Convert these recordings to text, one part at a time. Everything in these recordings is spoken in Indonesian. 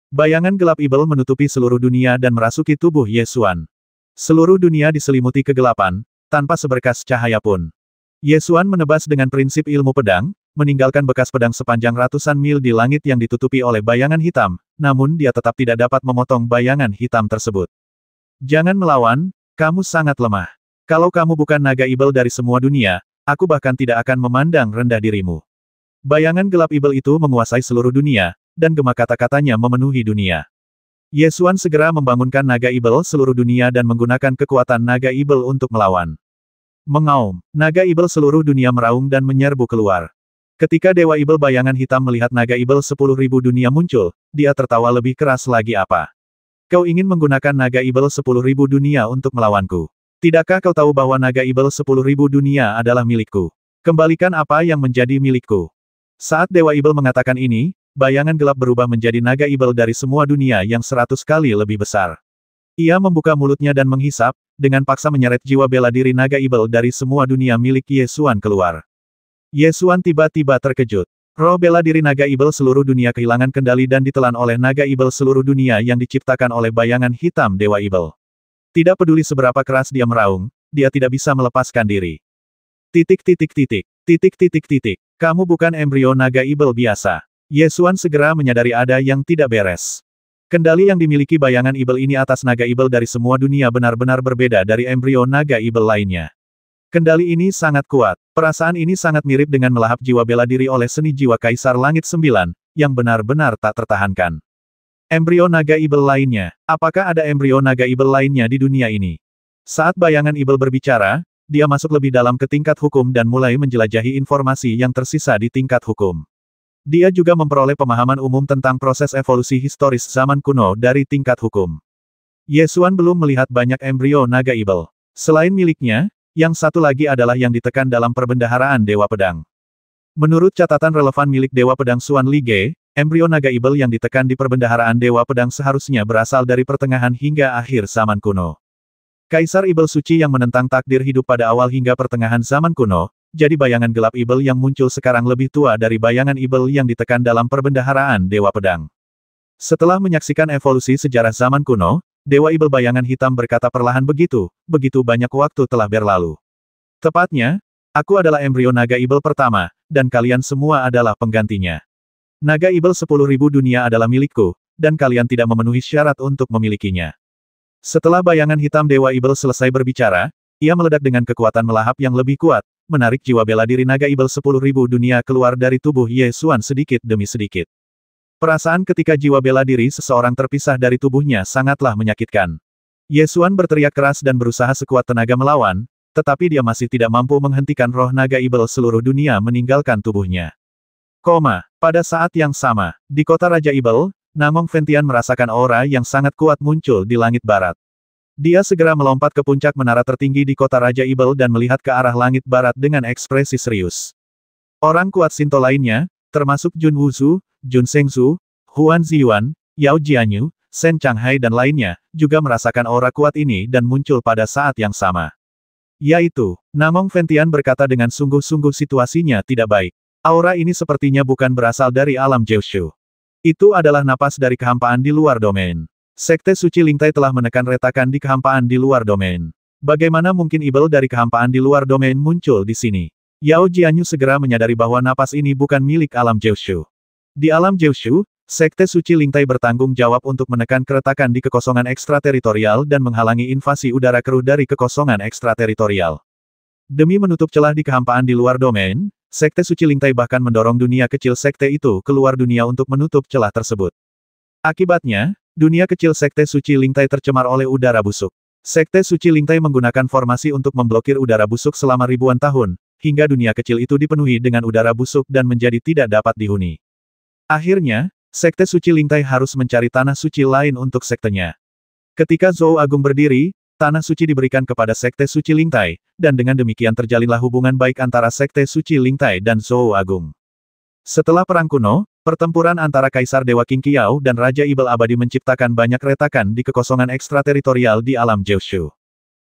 Bayangan gelap Ibel menutupi seluruh dunia dan merasuki tubuh Ye Xuan. Seluruh dunia diselimuti kegelapan, tanpa seberkas cahaya pun. Ye Xuan menebas dengan prinsip ilmu pedang, meninggalkan bekas pedang sepanjang ratusan mil di langit yang ditutupi oleh bayangan hitam, namun dia tetap tidak dapat memotong bayangan hitam tersebut. Jangan melawan, kamu sangat lemah. Kalau kamu bukan naga Ibel dari semua dunia, aku bahkan tidak akan memandang rendah dirimu. Bayangan gelap Ibel itu menguasai seluruh dunia, dan gema kata-katanya memenuhi dunia. Ye Xuan segera membangunkan naga Ibel seluruh dunia dan menggunakan kekuatan naga Ibel untuk melawan. Mengaum, naga Ibel seluruh dunia meraung dan menyerbu keluar. Ketika Dewa Ibel bayangan hitam melihat naga Ibel 10.000 dunia muncul, dia tertawa lebih keras lagi. Apa? Kau ingin menggunakan naga Ibel 10.000 dunia untuk melawanku? Tidakkah kau tahu bahwa naga Ibel 10.000 dunia adalah milikku? Kembalikan apa yang menjadi milikku. Saat Dewa Ibel mengatakan ini, bayangan gelap berubah menjadi naga Ibel dari semua dunia yang 100 kali lebih besar. Ia membuka mulutnya dan menghisap, dengan paksa menyeret jiwa bela diri naga Ibel dari semua dunia milik Ye Xuan keluar. Ye Xuan tiba-tiba terkejut. Roh bela diri naga Ibel seluruh dunia kehilangan kendali dan ditelan oleh naga Ibel seluruh dunia yang diciptakan oleh bayangan hitam Dewa Ibel. Tidak peduli seberapa keras dia meraung, dia tidak bisa melepaskan diri. Kamu bukan embrio naga Ibel biasa. Ye Xuan segera menyadari ada yang tidak beres. Kendali yang dimiliki bayangan Ibel ini atas naga Ibel dari semua dunia benar-benar berbeda dari embrio naga Ibel lainnya. Kendali ini sangat kuat. Perasaan ini sangat mirip dengan melahap jiwa bela diri oleh seni jiwa Kaisar Langit 9, yang benar-benar tak tertahankan. Embrio naga Ibel lainnya. Apakah ada embrio naga Ibel lainnya di dunia ini? Saat bayangan Ibel berbicara, dia masuk lebih dalam ke tingkat hukum dan mulai menjelajahi informasi yang tersisa di tingkat hukum. Dia juga memperoleh pemahaman umum tentang proses evolusi historis zaman kuno dari tingkat hukum. Ye Xuan belum melihat banyak embrio naga Ibel. Selain miliknya, yang satu lagi adalah yang ditekan dalam perbendaharaan Dewa Pedang. Menurut catatan relevan milik Dewa Pedang Xuan Li Ge, embrio naga Ibel yang ditekan di perbendaharaan Dewa Pedang seharusnya berasal dari pertengahan hingga akhir zaman kuno. Kaisar Ibel suci yang menentang takdir hidup pada awal hingga pertengahan zaman kuno, jadi bayangan gelap Ibel yang muncul sekarang lebih tua dari bayangan Ibel yang ditekan dalam perbendaharaan Dewa Pedang. Setelah menyaksikan evolusi sejarah zaman kuno, Dewa Ibel bayangan hitam berkata perlahan begitu banyak waktu telah berlalu. Tepatnya, aku adalah embrio naga Ibel pertama, dan kalian semua adalah penggantinya. Naga Ibel 10.000 dunia adalah milikku, dan kalian tidak memenuhi syarat untuk memilikinya. Setelah bayangan hitam Dewa Ibel selesai berbicara, ia meledak dengan kekuatan melahap yang lebih kuat, menarik jiwa bela diri naga Ibel 10.000 dunia keluar dari tubuh Ye Xuan sedikit demi sedikit. Perasaan ketika jiwa bela diri seseorang terpisah dari tubuhnya sangatlah menyakitkan. Ye Xuan berteriak keras dan berusaha sekuat tenaga melawan, tetapi dia masih tidak mampu menghentikan roh naga Ibel seluruh dunia meninggalkan tubuhnya. Pada saat yang sama, di kota Raja Ibel, Namong Fentian merasakan aura yang sangat kuat muncul di langit barat. Dia segera melompat ke puncak menara tertinggi di kota Raja Ibel dan melihat ke arah langit barat dengan ekspresi serius. Orang kuat Sinto lainnya, termasuk Jun Wuzhu, Jun Shengzu, Huan Ziyuan, Yao Jianyu, Shen Changhai dan lainnya, juga merasakan aura kuat ini dan muncul pada saat yang sama. Yaitu, Namong Fentian berkata dengan sungguh-sungguh situasinya tidak baik. Aura ini sepertinya bukan berasal dari alam Jiushu. Itu adalah napas dari kehampaan di luar domain. Sekte Suci Lingtai telah menekan retakan di kehampaan di luar domain. Bagaimana mungkin Ibel dari kehampaan di luar domain muncul di sini? Yao Jianyu segera menyadari bahwa napas ini bukan milik alam Jiushu. Di alam Jiushu, Sekte Suci Lingtai bertanggung jawab untuk menekan keretakan di kekosongan ekstrateritorial dan menghalangi invasi udara keruh dari kekosongan ekstrateritorial. Demi menutup celah di kehampaan di luar domain, Sekte Suci Lingtai bahkan mendorong dunia kecil sekte itu keluar dunia untuk menutup celah tersebut. Akibatnya, dunia kecil Sekte Suci Lingtai tercemar oleh udara busuk. Sekte Suci Lingtai menggunakan formasi untuk memblokir udara busuk selama ribuan tahun, hingga dunia kecil itu dipenuhi dengan udara busuk dan menjadi tidak dapat dihuni. Akhirnya, Sekte Suci Lingtai harus mencari tanah suci lain untuk sektenya. Ketika Zhou Agung berdiri, tanah suci diberikan kepada Sekte Suci Lingtai, dan dengan demikian terjalinlah hubungan baik antara Sekte Suci Lingtai dan Zhou Agung. Setelah Perang Kuno, pertempuran antara Kaisar Dewa Qing Qiao dan Raja Ibel Abadi menciptakan banyak retakan di kekosongan ekstrateritorial di alam Jiushu.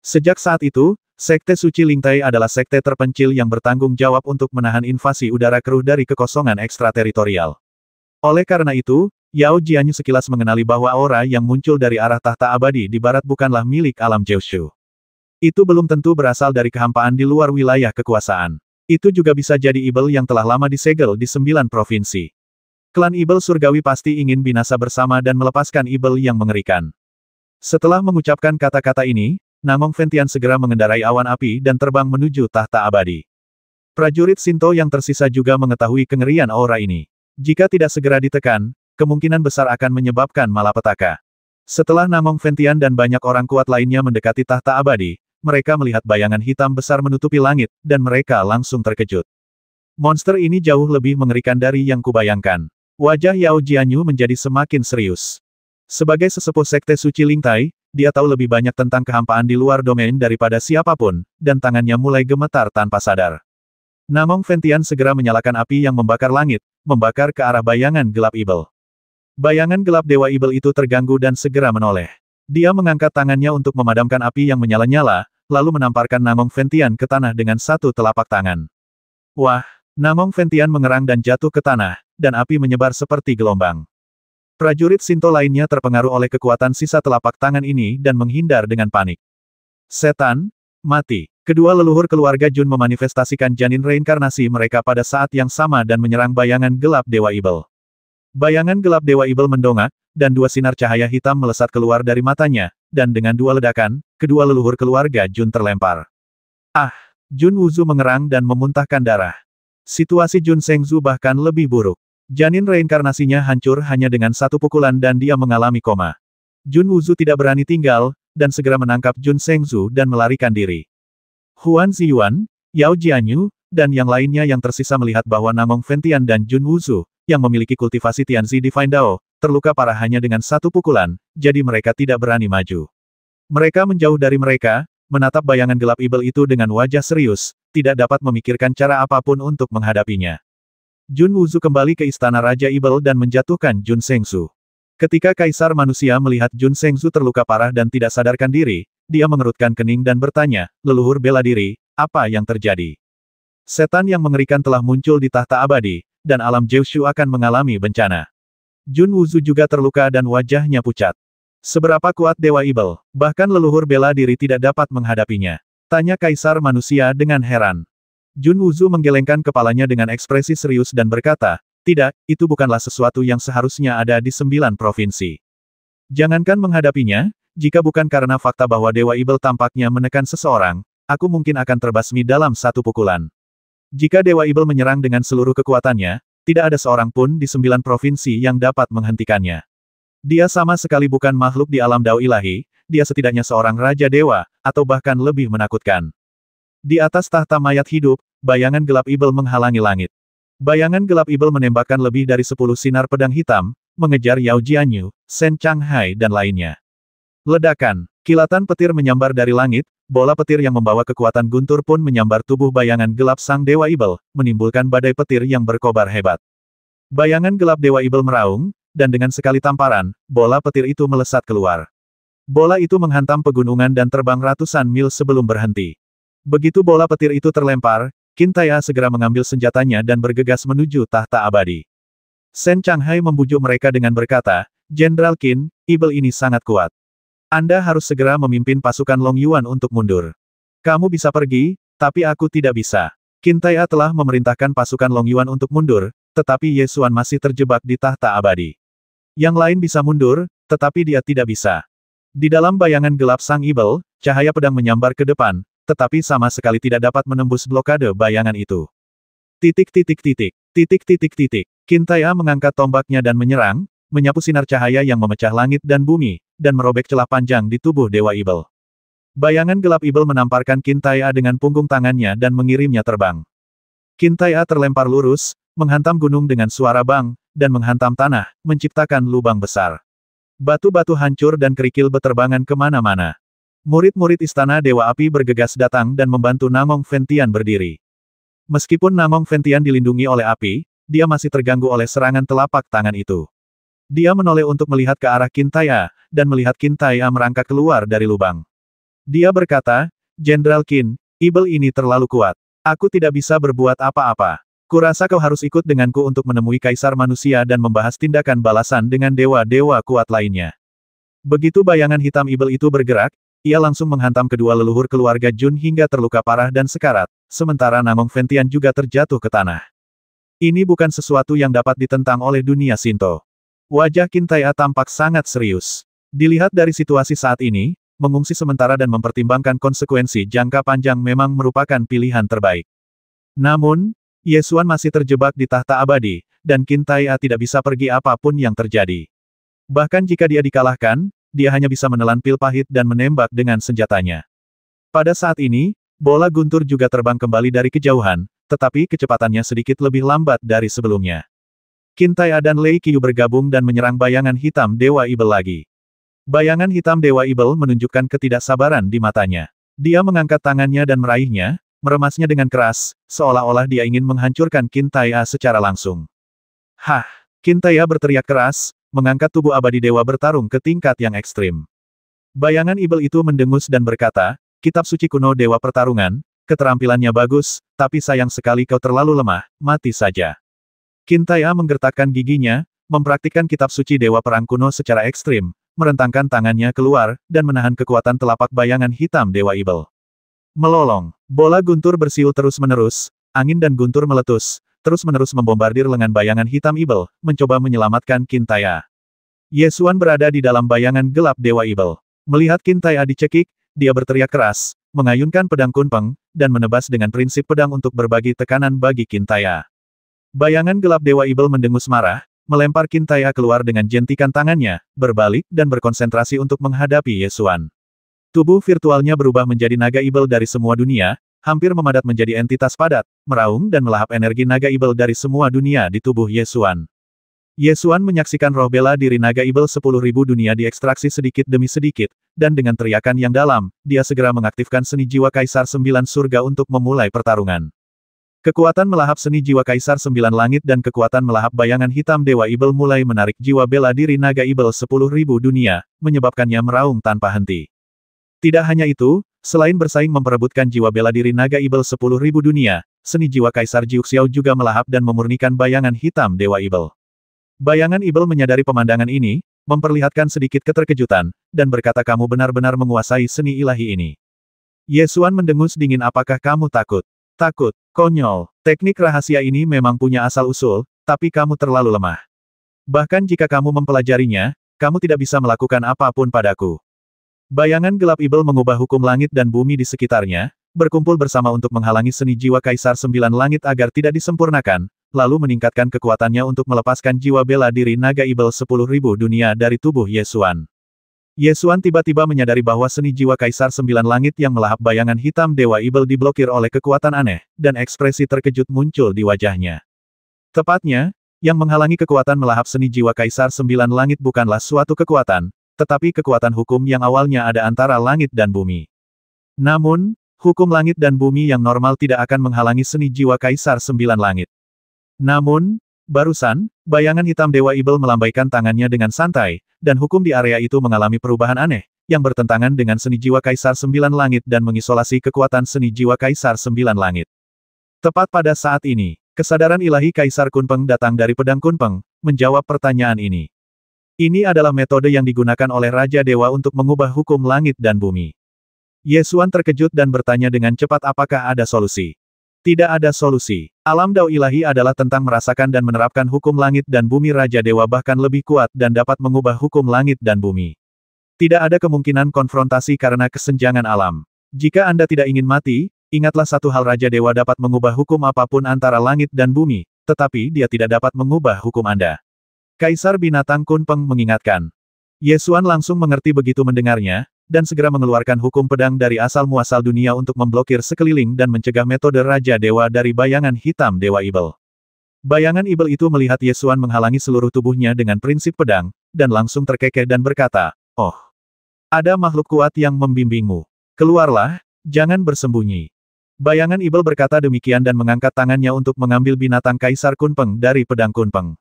Sejak saat itu, Sekte Suci Lingtai adalah sekte terpencil yang bertanggung jawab untuk menahan invasi udara keruh dari kekosongan ekstrateritorial. Oleh karena itu, Yao Jianyu sekilas mengenali bahwa aura yang muncul dari arah tahta abadi di barat bukanlah milik alam Jiushu. Itu belum tentu berasal dari kehampaan di luar wilayah kekuasaan. Itu juga bisa jadi Ibel yang telah lama disegel di 9 provinsi. Klan Ibel surgawi pasti ingin binasa bersama dan melepaskan Ibel yang mengerikan. Setelah mengucapkan kata-kata ini, Namong Fentian segera mengendarai awan api dan terbang menuju tahta abadi. Prajurit Shinto yang tersisa juga mengetahui kengerian aura ini. Jika tidak segera ditekan, kemungkinan besar akan menyebabkan malapetaka. Setelah Namong Fentian dan banyak orang kuat lainnya mendekati tahta abadi, mereka melihat bayangan hitam besar menutupi langit, dan mereka langsung terkejut. Monster ini jauh lebih mengerikan dari yang kubayangkan. Wajah Yao Jianyu menjadi semakin serius. Sebagai sesepuh sekte suci Lingtai, dia tahu lebih banyak tentang kehampaan di luar domain daripada siapapun, dan tangannya mulai gemetar tanpa sadar. Namong Fentian segera menyalakan api yang membakar langit, membakar ke arah bayangan gelap Ibel. Bayangan gelap Dewa Ibel itu terganggu dan segera menoleh. Dia mengangkat tangannya untuk memadamkan api yang menyala-nyala, lalu menamparkan Namong Fentian ke tanah dengan satu telapak tangan. Wah! Namong Fentian mengerang dan jatuh ke tanah, dan api menyebar seperti gelombang. Prajurit Shinto lainnya terpengaruh oleh kekuatan sisa telapak tangan ini dan menghindar dengan panik. Setan, mati. Kedua leluhur keluarga Jun memanifestasikan janin reinkarnasi mereka pada saat yang sama dan menyerang bayangan gelap Dewa Ibel. Bayangan gelap Dewa Ibel mendongak, dan dua sinar cahaya hitam melesat keluar dari matanya, dan dengan dua ledakan, kedua leluhur keluarga Jun terlempar. Ah! Jun Wuzu mengerang dan memuntahkan darah. Situasi Jun Shengzu bahkan lebih buruk. Janin reinkarnasinya hancur hanya dengan satu pukulan dan dia mengalami koma. Jun Wuzu tidak berani tinggal, dan segera menangkap Jun Shengzu dan melarikan diri. Huan Ziyuan, Yao Jianyu, dan yang lainnya yang tersisa melihat bahwa Namong Fentian dan Jun Wuzu, yang memiliki kultivasi Tianzi Divine Dao, terluka parah hanya dengan satu pukulan, jadi mereka tidak berani maju. Mereka menjauh dari mereka, menatap bayangan gelap Ibel itu dengan wajah serius, tidak dapat memikirkan cara apapun untuk menghadapinya. Jun Wuzu kembali ke istana Raja Ibel dan menjatuhkan Jun Shengzu. Ketika Kaisar Manusia melihat Jun Shengzu terluka parah dan tidak sadarkan diri, dia mengerutkan kening dan bertanya, "Leluhur bela diri, apa yang terjadi?" Setan yang mengerikan telah muncul di tahta abadi, dan alam Jiushu akan mengalami bencana. Jun Wuzu juga terluka dan wajahnya pucat. Seberapa kuat Dewa Ibel, bahkan leluhur bela diri tidak dapat menghadapinya? Tanya Kaisar Manusia dengan heran. Jun Wuzu menggelengkan kepalanya dengan ekspresi serius dan berkata, "Tidak, itu bukanlah sesuatu yang seharusnya ada di 9 provinsi. Jangankan menghadapinya, jika bukan karena fakta bahwa Dewa Ibel tampaknya menekan seseorang, aku mungkin akan terbasmi dalam satu pukulan. Jika Dewa Ibel menyerang dengan seluruh kekuatannya, tidak ada seorang pun di 9 provinsi yang dapat menghentikannya. Dia sama sekali bukan makhluk di alam Dao ilahi, dia setidaknya seorang Raja Dewa, atau bahkan lebih menakutkan." Di atas tahta mayat hidup, bayangan gelap Ibel menghalangi langit. Bayangan gelap Ibel menembakkan lebih dari 10 sinar pedang hitam, mengejar Yao Jianyu, Shen Changhai dan lainnya. Ledakan, kilatan petir menyambar dari langit, bola petir yang membawa kekuatan guntur pun menyambar tubuh bayangan gelap sang Dewa Ibel, menimbulkan badai petir yang berkobar hebat. Bayangan gelap Dewa Ibel meraung, dan dengan sekali tamparan, bola petir itu melesat keluar. Bola itu menghantam pegunungan dan terbang ratusan mil sebelum berhenti. Begitu bola petir itu terlempar, Qin Tai'a segera mengambil senjatanya dan bergegas menuju tahta abadi. Shen Changhai membujuk mereka dengan berkata, "Jenderal Qin, Ibel ini sangat kuat. Anda harus segera memimpin pasukan Long Yuan untuk mundur. Kamu bisa pergi, tapi aku tidak bisa." Qin Tai'a telah memerintahkan pasukan Long Yuan untuk mundur, tetapi Ye Xuan masih terjebak di tahta abadi. Yang lain bisa mundur, tetapi dia tidak bisa. Di dalam bayangan gelap sang Ibel, cahaya pedang menyambar ke depan, tetapi sama sekali tidak dapat menembus blokade bayangan itu. Titik. Qin Tai'a mengangkat tombaknya dan menyerang, menyapu sinar cahaya yang memecah langit dan bumi, dan merobek celah panjang di tubuh Dewa Ibel. Bayangan gelap Ibel menamparkan Qin Tai'a dengan punggung tangannya dan mengirimnya terbang. Qin Tai'a terlempar lurus, menghantam gunung dengan suara bang, dan menghantam tanah, menciptakan lubang besar. Batu-batu hancur dan kerikil beterbangan kemana-mana. Murid-murid istana Dewa Api bergegas datang dan membantu Namong Fentian berdiri. Meskipun Namong Fentian dilindungi oleh api, dia masih terganggu oleh serangan telapak tangan itu. Dia menoleh untuk melihat ke arah Qin Tai'a, dan melihat Qin Tai'a merangkak keluar dari lubang. Dia berkata, "Jenderal Qin, Ibel ini terlalu kuat. Aku tidak bisa berbuat apa-apa." Kurasa kau harus ikut denganku untuk menemui Kaisar Manusia dan membahas tindakan balasan dengan dewa-dewa kuat lainnya. Begitu bayangan hitam Ibel itu bergerak, ia langsung menghantam kedua leluhur keluarga Jun hingga terluka parah dan sekarat, sementara Namong Ventian juga terjatuh ke tanah. Ini bukan sesuatu yang dapat ditentang oleh dunia Shinto. Wajah Qin Tai'ah tampak sangat serius. Dilihat dari situasi saat ini, mengungsi sementara dan mempertimbangkan konsekuensi jangka panjang memang merupakan pilihan terbaik. Namun, Ye Xuan masih terjebak di tahta abadi, dan Qin Tai'ah tidak bisa pergi apapun yang terjadi. Bahkan jika dia dikalahkan, dia hanya bisa menelan pil pahit dan menembak dengan senjatanya. Pada saat ini, bola guntur juga terbang kembali dari kejauhan, tetapi kecepatannya sedikit lebih lambat dari sebelumnya. Qin Tai'ah dan Lei Qiu bergabung dan menyerang bayangan hitam Dewa Ibel lagi. Bayangan hitam Dewa Ibel menunjukkan ketidaksabaran di matanya. Dia mengangkat tangannya dan meraihnya, meremasnya dengan keras, seolah-olah dia ingin menghancurkan Qin Tai'ah secara langsung. Hah! Qin Tai'ah berteriak keras, mengangkat tubuh abadi dewa bertarung ke tingkat yang ekstrim. Bayangan Ibel itu mendengus dan berkata, "Kitab suci kuno dewa pertarungan, keterampilannya bagus, tapi sayang sekali kau terlalu lemah, mati saja." Qin Tai'ah menggertakkan giginya, mempraktikkan kitab suci dewa perang kuno secara ekstrim, merentangkan tangannya keluar, dan menahan kekuatan telapak bayangan hitam Dewa Ibel. Melolong. Bola guntur bersiul terus-menerus, angin dan guntur meletus, terus-menerus membombardir lengan bayangan hitam Ibel, mencoba menyelamatkan Qin Tai'ah. Ye Xuan berada di dalam bayangan gelap Dewa Ibel. Melihat Qin Tai'ah dicekik, dia berteriak keras, mengayunkan pedang kunpeng, dan menebas dengan prinsip pedang untuk berbagi tekanan bagi Qin Tai'ah. Bayangan gelap Dewa Ibel mendengus marah, melempar Qin Tai'ah keluar dengan jentikan tangannya, berbalik dan berkonsentrasi untuk menghadapi Ye Xuan. Tubuh virtualnya berubah menjadi naga Ibel dari semua dunia, hampir memadat menjadi entitas padat, meraung dan melahap energi naga Ibel dari semua dunia di tubuh Ye Xuan. Ye Xuan menyaksikan roh bela diri naga Ibel 10.000 dunia diekstraksi sedikit demi sedikit, dan dengan teriakan yang dalam, dia segera mengaktifkan seni jiwa Kaisar 9 Surga untuk memulai pertarungan. Kekuatan melahap seni jiwa Kaisar 9 Langit dan kekuatan melahap bayangan hitam Dewa Ibel mulai menarik jiwa bela diri naga Ibel 10.000 dunia, menyebabkannya meraung tanpa henti. Tidak hanya itu, selain bersaing memperebutkan jiwa bela diri naga Ibel 10.000 dunia, seni jiwa Kaisar Jiuxiao juga melahap dan memurnikan bayangan hitam Dewa Ibel. Bayangan Ibel menyadari pemandangan ini, memperlihatkan sedikit keterkejutan, dan berkata, "Kamu benar-benar menguasai seni ilahi ini." Ye Xuan mendengus dingin, "Apakah kamu takut?" "Takut? Konyol. Teknik rahasia ini memang punya asal-usul, tapi kamu terlalu lemah. Bahkan jika kamu mempelajarinya, kamu tidak bisa melakukan apapun padaku." Bayangan gelap Ibel mengubah hukum langit dan bumi di sekitarnya, berkumpul bersama untuk menghalangi seni jiwa Kaisar 9 Langit agar tidak disempurnakan, lalu meningkatkan kekuatannya untuk melepaskan jiwa bela diri naga Ibel 10.000 dunia dari tubuh Ye Xuan. Ye Xuan tiba-tiba menyadari bahwa seni jiwa Kaisar 9 Langit yang melahap bayangan hitam Dewa Ibel diblokir oleh kekuatan aneh, dan ekspresi terkejut muncul di wajahnya. Tepatnya, yang menghalangi kekuatan melahap seni jiwa Kaisar 9 Langit bukanlah suatu kekuatan, tetapi kekuatan hukum yang awalnya ada antara langit dan bumi. Namun, hukum langit dan bumi yang normal tidak akan menghalangi seni jiwa Kaisar 9 Langit. Namun, barusan, bayangan hitam Dewa Ibel melambaikan tangannya dengan santai, dan hukum di area itu mengalami perubahan aneh, yang bertentangan dengan seni jiwa Kaisar 9 Langit dan mengisolasi kekuatan seni jiwa Kaisar 9 Langit. Tepat pada saat ini, kesadaran ilahi Kaisar Kunpeng datang dari pedang Kunpeng, menjawab pertanyaan ini. Ini adalah metode yang digunakan oleh Raja Dewa untuk mengubah hukum langit dan bumi. Ye Xuan terkejut dan bertanya dengan cepat, apakah ada solusi? Tidak ada solusi. Alam Dao ilahi adalah tentang merasakan dan menerapkan hukum langit dan bumi. Raja Dewa bahkan lebih kuat dan dapat mengubah hukum langit dan bumi. Tidak ada kemungkinan konfrontasi karena kesenjangan alam. Jika Anda tidak ingin mati, ingatlah satu hal, Raja Dewa dapat mengubah hukum apapun antara langit dan bumi, tetapi dia tidak dapat mengubah hukum Anda. Kaisar Binatang Kunpeng mengingatkan. Ye Xuan langsung mengerti begitu mendengarnya, dan segera mengeluarkan hukum pedang dari asal-muasal dunia untuk memblokir sekeliling dan mencegah metode Raja Dewa dari bayangan hitam Dewa Ibel. Bayangan Ibel itu melihat Ye Xuan menghalangi seluruh tubuhnya dengan prinsip pedang, dan langsung terkekeh dan berkata, "Oh, ada makhluk kuat yang membimbingmu. Keluarlah, jangan bersembunyi." Bayangan Ibel berkata demikian dan mengangkat tangannya untuk mengambil binatang Kaisar Kunpeng dari pedang Kunpeng.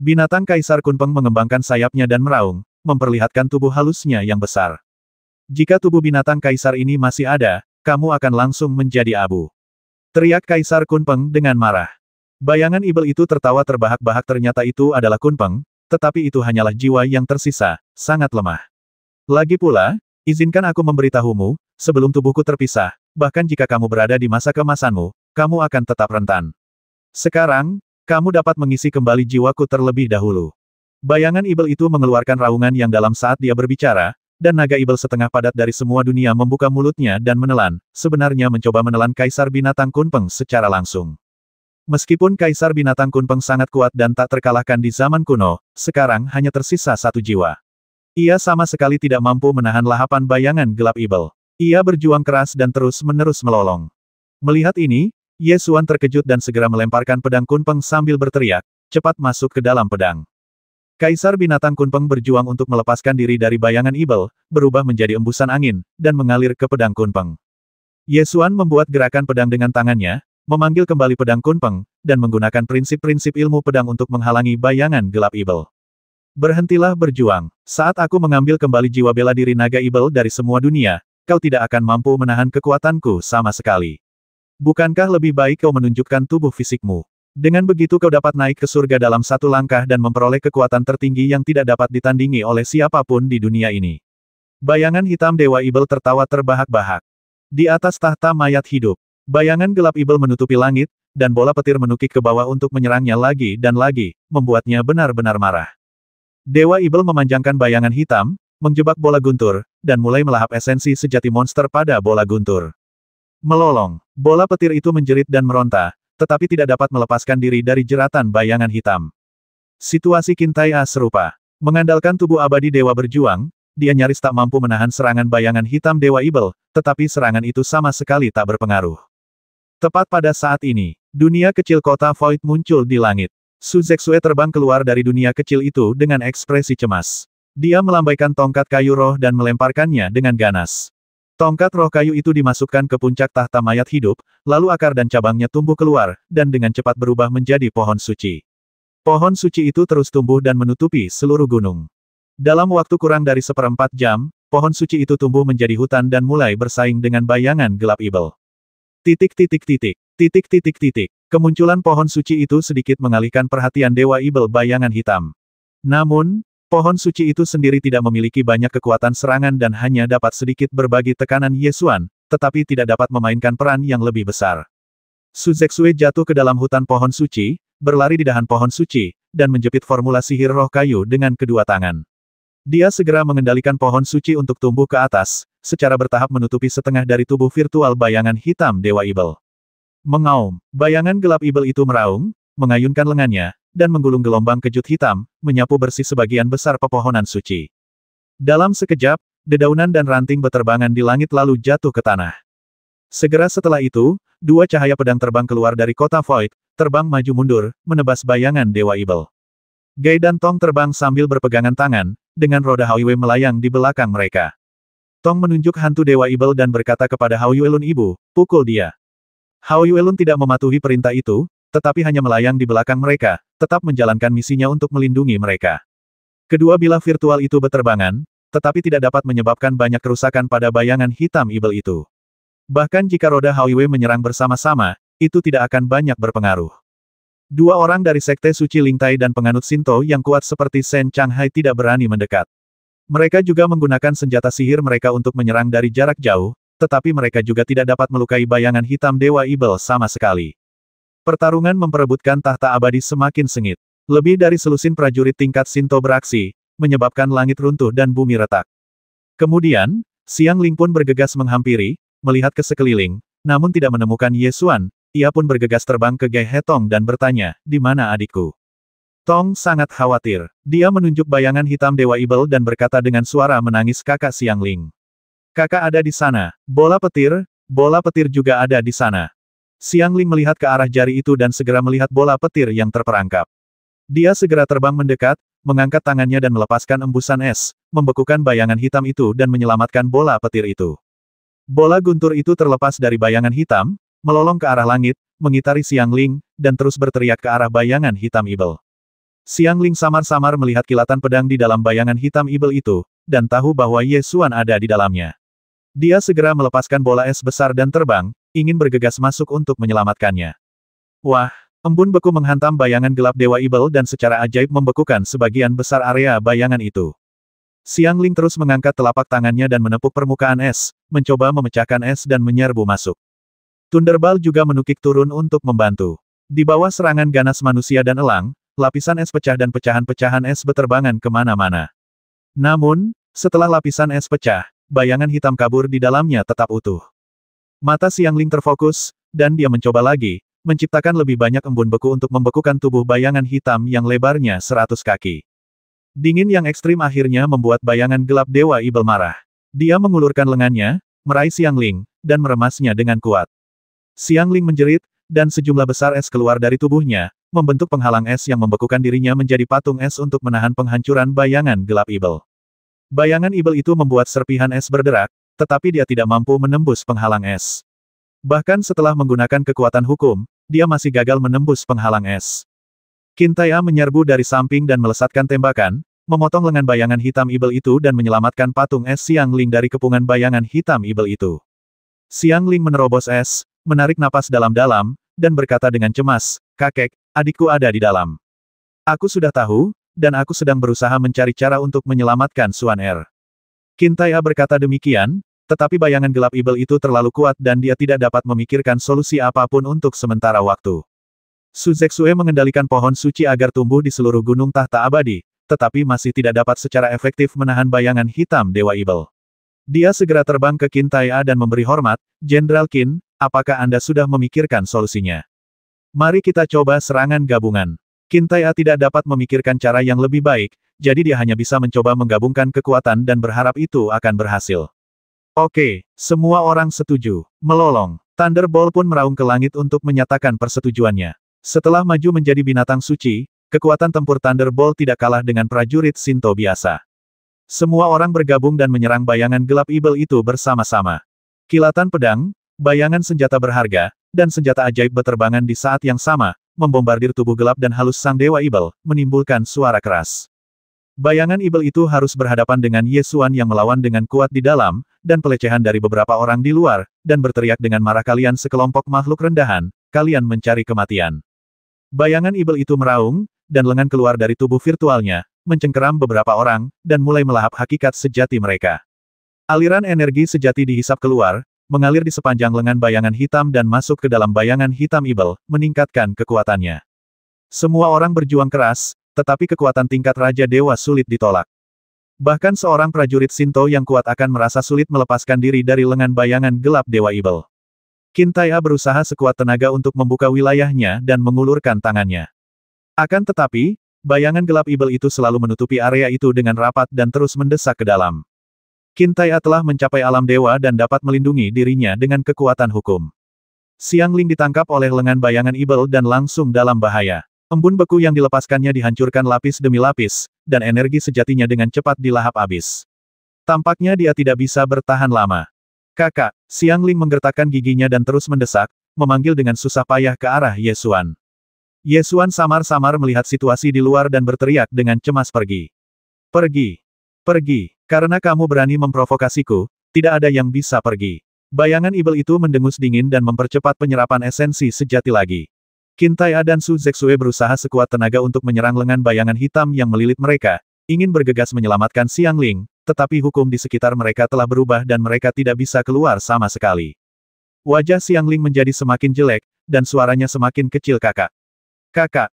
Binatang Kaisar Kunpeng mengembangkan sayapnya dan meraung, memperlihatkan tubuh halusnya yang besar. "Jika tubuh binatang Kaisar ini masih ada, kamu akan langsung menjadi abu." Teriak Kaisar Kunpeng dengan marah. Bayangan Ibel itu tertawa terbahak-bahak, ternyata itu adalah Kunpeng, tetapi itu hanyalah jiwa yang tersisa, sangat lemah. Lagi pula, izinkan aku memberitahumu, sebelum tubuhku terpisah, bahkan jika kamu berada di masa keemasanmu, kamu akan tetap rentan. Sekarang, kamu dapat mengisi kembali jiwaku terlebih dahulu. Bayangan Ibel itu mengeluarkan raungan yang dalam saat dia berbicara, dan naga Ibel setengah padat dari semua dunia membuka mulutnya dan menelan, sebenarnya mencoba menelan Kaisar Binatang Kunpeng secara langsung. Meskipun Kaisar Binatang Kunpeng sangat kuat dan tak terkalahkan di zaman kuno, sekarang hanya tersisa satu jiwa. Ia sama sekali tidak mampu menahan lahapan bayangan gelap Ibel. Ia berjuang keras dan terus-menerus melolong. Melihat ini, Ye Xuan terkejut dan segera melemparkan pedang Kunpeng sambil berteriak, cepat masuk ke dalam pedang. Kaisar Binatang Kunpeng berjuang untuk melepaskan diri dari bayangan Ibel, berubah menjadi embusan angin, dan mengalir ke pedang Kunpeng. Ye Xuan membuat gerakan pedang dengan tangannya, memanggil kembali pedang Kunpeng, dan menggunakan prinsip-prinsip ilmu pedang untuk menghalangi bayangan gelap Ibel. Berhentilah berjuang. Saat aku mengambil kembali jiwa bela diri naga Ibel dari semua dunia, kau tidak akan mampu menahan kekuatanku sama sekali. Bukankah lebih baik kau menunjukkan tubuh fisikmu? Dengan begitu kau dapat naik ke surga dalam satu langkah dan memperoleh kekuatan tertinggi yang tidak dapat ditandingi oleh siapapun di dunia ini. Bayangan hitam Dewa Ibel tertawa terbahak-bahak. Di atas tahta mayat hidup, bayangan gelap Ibel menutupi langit, dan bola petir menukik ke bawah untuk menyerangnya lagi dan lagi, membuatnya benar-benar marah. Dewa Ibel memanjangkan bayangan hitam, menjebak bola guntur, dan mulai melahap esensi sejati monster pada bola guntur. Melolong, bola petir itu menjerit dan meronta, tetapi tidak dapat melepaskan diri dari jeratan bayangan hitam. Situasi Kintai A serupa. Mengandalkan tubuh abadi Dewa berjuang, dia nyaris tak mampu menahan serangan bayangan hitam Dewa Ibel, tetapi serangan itu sama sekali tak berpengaruh. Tepat pada saat ini, dunia kecil kota Void muncul di langit. Su Zexue terbang keluar dari dunia kecil itu dengan ekspresi cemas. Dia melambaikan tongkat kayu roh dan melemparkannya dengan ganas. Tongkat roh kayu itu dimasukkan ke puncak tahta mayat hidup, lalu akar dan cabangnya tumbuh keluar, dan dengan cepat berubah menjadi pohon suci. Pohon suci itu terus tumbuh dan menutupi seluruh gunung. Dalam waktu kurang dari 1/4 jam, pohon suci itu tumbuh menjadi hutan dan mulai bersaing dengan bayangan gelap Ibel. Kemunculan pohon suci itu sedikit mengalihkan perhatian Dewa Ibel bayangan hitam. Namun, pohon suci itu sendiri tidak memiliki banyak kekuatan serangan dan hanya dapat sedikit berbagi tekanan Ye Xuan, tetapi tidak dapat memainkan peran yang lebih besar. Su Zexue jatuh ke dalam hutan pohon suci, berlari di dahan pohon suci, dan menjepit formula sihir roh kayu dengan kedua tangan. Dia segera mengendalikan pohon suci untuk tumbuh ke atas, secara bertahap menutupi setengah dari tubuh virtual bayangan hitam Dewa Ibel. Mengaum, bayangan gelap Ibel itu meraung, mengayunkan lengannya, dan menggulung gelombang kejut hitam, menyapu bersih sebagian besar pepohonan suci. Dalam sekejap, dedaunan dan ranting beterbangan di langit lalu jatuh ke tanah. Segera setelah itu, dua cahaya pedang terbang keluar dari kota Void, terbang maju mundur, menebas bayangan Dewa Ibel. Gai dan Tong terbang sambil berpegangan tangan, dengan roda Haoyue melayang di belakang mereka. Tong menunjuk hantu Dewa Ibel dan berkata kepada Haoyuelun ibu, pukul dia. Haoyuelun tidak mematuhi perintah itu, tetapi hanya melayang di belakang mereka, tetap menjalankan misinya untuk melindungi mereka. Kedua bilah virtual itu beterbangan, tetapi tidak dapat menyebabkan banyak kerusakan pada bayangan hitam Ibel itu. Bahkan jika roda Haoyue menyerang bersama-sama, itu tidak akan banyak berpengaruh. Dua orang dari Sekte Suci Lingtai dan penganut Shinto yang kuat seperti Shen Changhai tidak berani mendekat. Mereka juga menggunakan senjata sihir mereka untuk menyerang dari jarak jauh, tetapi mereka juga tidak dapat melukai bayangan hitam Dewa Ibel sama sekali. Pertarungan memperebutkan tahta abadi semakin sengit. Lebih dari selusin prajurit tingkat Shinto beraksi, menyebabkan langit runtuh dan bumi retak. Kemudian, Xiang Ling pun bergegas menghampiri, melihat ke sekeliling, namun tidak menemukan Ye Xuan. Ia pun bergegas terbang ke Gai Hetong dan bertanya, di mana adikku? Tong sangat khawatir. Dia menunjuk bayangan hitam Dewa Ibel dan berkata dengan suara menangis kakak Xiang Ling. Kakak ada di sana. Bola petir juga ada di sana. Xiang Ling melihat ke arah jari itu dan segera melihat bola petir yang terperangkap. Dia segera terbang mendekat, mengangkat tangannya dan melepaskan embusan es, membekukan bayangan hitam itu dan menyelamatkan bola petir itu. Bola guntur itu terlepas dari bayangan hitam, melolong ke arah langit, mengitari Xiang Ling, dan terus berteriak ke arah bayangan hitam Ibel. Xiang Ling samar-samar melihat kilatan pedang di dalam bayangan hitam Ibel itu, dan tahu bahwa Ye Xuan ada di dalamnya. Dia segera melepaskan bola es besar dan terbang, ingin bergegas masuk untuk menyelamatkannya. Wah, Embun beku menghantam bayangan gelap Dewa Ibel dan secara ajaib membekukan sebagian besar area bayangan itu. Xiangling terus mengangkat telapak tangannya dan menepuk permukaan es, mencoba memecahkan es dan menyerbu masuk. Thunderball juga menukik turun untuk membantu. Di bawah serangan ganas manusia dan elang, lapisan es pecah dan pecahan-pecahan es beterbangan kemana-mana. Namun, setelah lapisan es pecah, bayangan hitam kabur di dalamnya tetap utuh. Mata Xiangling terfokus, dan dia mencoba lagi, menciptakan lebih banyak embun beku untuk membekukan tubuh bayangan hitam yang lebarnya 100 kaki. Dingin yang ekstrim akhirnya membuat bayangan gelap Dewa Ibel marah. Dia mengulurkan lengannya, meraih Xiangling, dan meremasnya dengan kuat. Xiangling menjerit, dan sejumlah besar es keluar dari tubuhnya, membentuk penghalang es yang membekukan dirinya menjadi patung es untuk menahan penghancuran bayangan gelap Ibel. Bayangan Ibel itu membuat serpihan es berderak, tetapi dia tidak mampu menembus penghalang es. Bahkan setelah menggunakan kekuatan hukum, dia masih gagal menembus penghalang es. Qin Taiya menyerbu dari samping dan melesatkan tembakan, memotong lengan bayangan hitam Ibel itu dan menyelamatkan patung es Xiangling dari kepungan bayangan hitam Ibel itu. Xiangling menerobos es, menarik napas dalam-dalam, dan berkata dengan cemas, "Kakek, adikku ada di dalam. Aku sudah tahu, dan aku sedang berusaha mencari cara untuk menyelamatkan Xuan Er." Qin Taiya berkata demikian, tetapi bayangan gelap Ibel itu terlalu kuat dan dia tidak dapat memikirkan solusi apapun untuk sementara waktu. Su Zexue mengendalikan pohon suci agar tumbuh di seluruh gunung tahta abadi, tetapi masih tidak dapat secara efektif menahan bayangan hitam Dewa Ibel. Dia segera terbang ke Qin Taiya dan memberi hormat, "Jenderal Qin, apakah Anda sudah memikirkan solusinya? Mari kita coba serangan gabungan." Qin Taiya tidak dapat memikirkan cara yang lebih baik, jadi dia hanya bisa mencoba menggabungkan kekuatan dan berharap itu akan berhasil. Oke, semua orang setuju. Melolong. Thunderbolt pun meraung ke langit untuk menyatakan persetujuannya. Setelah maju menjadi binatang suci, kekuatan tempur Thunderbolt tidak kalah dengan prajurit Shinto biasa. Semua orang bergabung dan menyerang bayangan gelap Ibel itu bersama-sama. Kilatan pedang, bayangan senjata berharga, dan senjata ajaib beterbangan di saat yang sama, membombardir tubuh gelap dan halus sang Dewa Ibel, menimbulkan suara keras. Bayangan Ibel itu harus berhadapan dengan Ye Xuan yang melawan dengan kuat di dalam, dan pelecehan dari beberapa orang di luar, dan berteriak dengan marah, "Kalian sekelompok makhluk rendahan, kalian mencari kematian." Bayangan Ibel itu meraung, dan lengan keluar dari tubuh virtualnya, mencengkeram beberapa orang, dan mulai melahap hakikat sejati mereka. Aliran energi sejati dihisap keluar, mengalir di sepanjang lengan bayangan hitam dan masuk ke dalam bayangan hitam Ibel, meningkatkan kekuatannya. Semua orang berjuang keras, tetapi kekuatan tingkat Raja Dewa sulit ditolak. Bahkan seorang prajurit Shinto yang kuat akan merasa sulit melepaskan diri dari lengan bayangan gelap Dewa Ibel. Qin Taiya berusaha sekuat tenaga untuk membuka wilayahnya dan mengulurkan tangannya. Akan tetapi, bayangan gelap Ibel itu selalu menutupi area itu dengan rapat dan terus mendesak ke dalam. Qin Taiya telah mencapai alam dewa dan dapat melindungi dirinya dengan kekuatan hukum. Xiangling ditangkap oleh lengan bayangan Ibel dan langsung dalam bahaya. Embun beku yang dilepaskannya dihancurkan lapis demi lapis, dan energi sejatinya dengan cepat dilahap habis. Tampaknya dia tidak bisa bertahan lama. "Kakak," Xiangling menggertakkan giginya dan terus mendesak, memanggil dengan susah payah ke arah Ye Xuan. Ye Xuan samar-samar melihat situasi di luar dan berteriak dengan cemas, "Pergi! Pergi! Pergi! Karena kamu berani memprovokasiku, tidak ada yang bisa pergi." Bayangan Ibel itu mendengus dingin dan mempercepat penyerapan esensi sejati lagi. Qin Taiya dan Su Zexue berusaha sekuat tenaga untuk menyerang lengan bayangan hitam yang melilit mereka, ingin bergegas menyelamatkan Xiangling, tetapi hukum di sekitar mereka telah berubah dan mereka tidak bisa keluar sama sekali. Wajah Xiangling menjadi semakin jelek, dan suaranya semakin kecil, "Kakak! Kakak!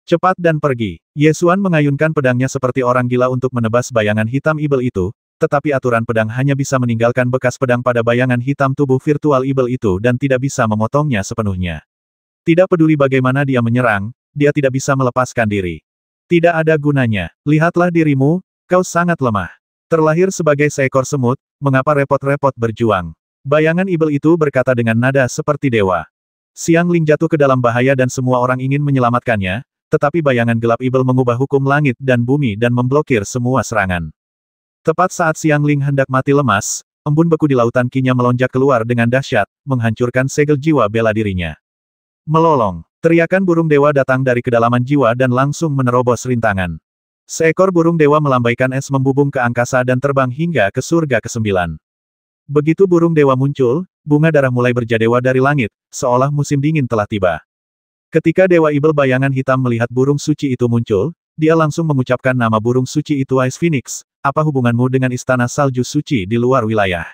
Cepat dan pergi!" Ye Xuan mengayunkan pedangnya seperti orang gila untuk menebas bayangan hitam Ibel itu, tetapi aturan pedang hanya bisa meninggalkan bekas pedang pada bayangan hitam tubuh virtual Ibel itu dan tidak bisa memotongnya sepenuhnya. Tidak peduli bagaimana dia menyerang, dia tidak bisa melepaskan diri. Tidak ada gunanya. Lihatlah dirimu, kau sangat lemah. Terlahir sebagai seekor semut, mengapa repot-repot berjuang? Bayangan Ibel itu berkata dengan nada seperti dewa. Xiangling jatuh ke dalam bahaya dan semua orang ingin menyelamatkannya, tetapi bayangan gelap Ibel mengubah hukum langit dan bumi dan memblokir semua serangan. Tepat saat Xiangling hendak mati lemas, embun beku di lautan Qi-nya melonjak keluar dengan dahsyat, menghancurkan segel jiwa bela dirinya. Melolong. Teriakan burung dewa datang dari kedalaman jiwa dan langsung menerobos rintangan. Seekor burung dewa melambaikan es membubung ke angkasa dan terbang hingga ke surga ke-9. Begitu burung dewa muncul, bunga darah mulai berjadewa dari langit, seolah musim dingin telah tiba. Ketika Dewa Ibel bayangan hitam melihat burung suci itu muncul, dia langsung mengucapkan nama burung suci itu Ice Phoenix. Apa hubunganmu dengan istana salju suci di luar wilayah?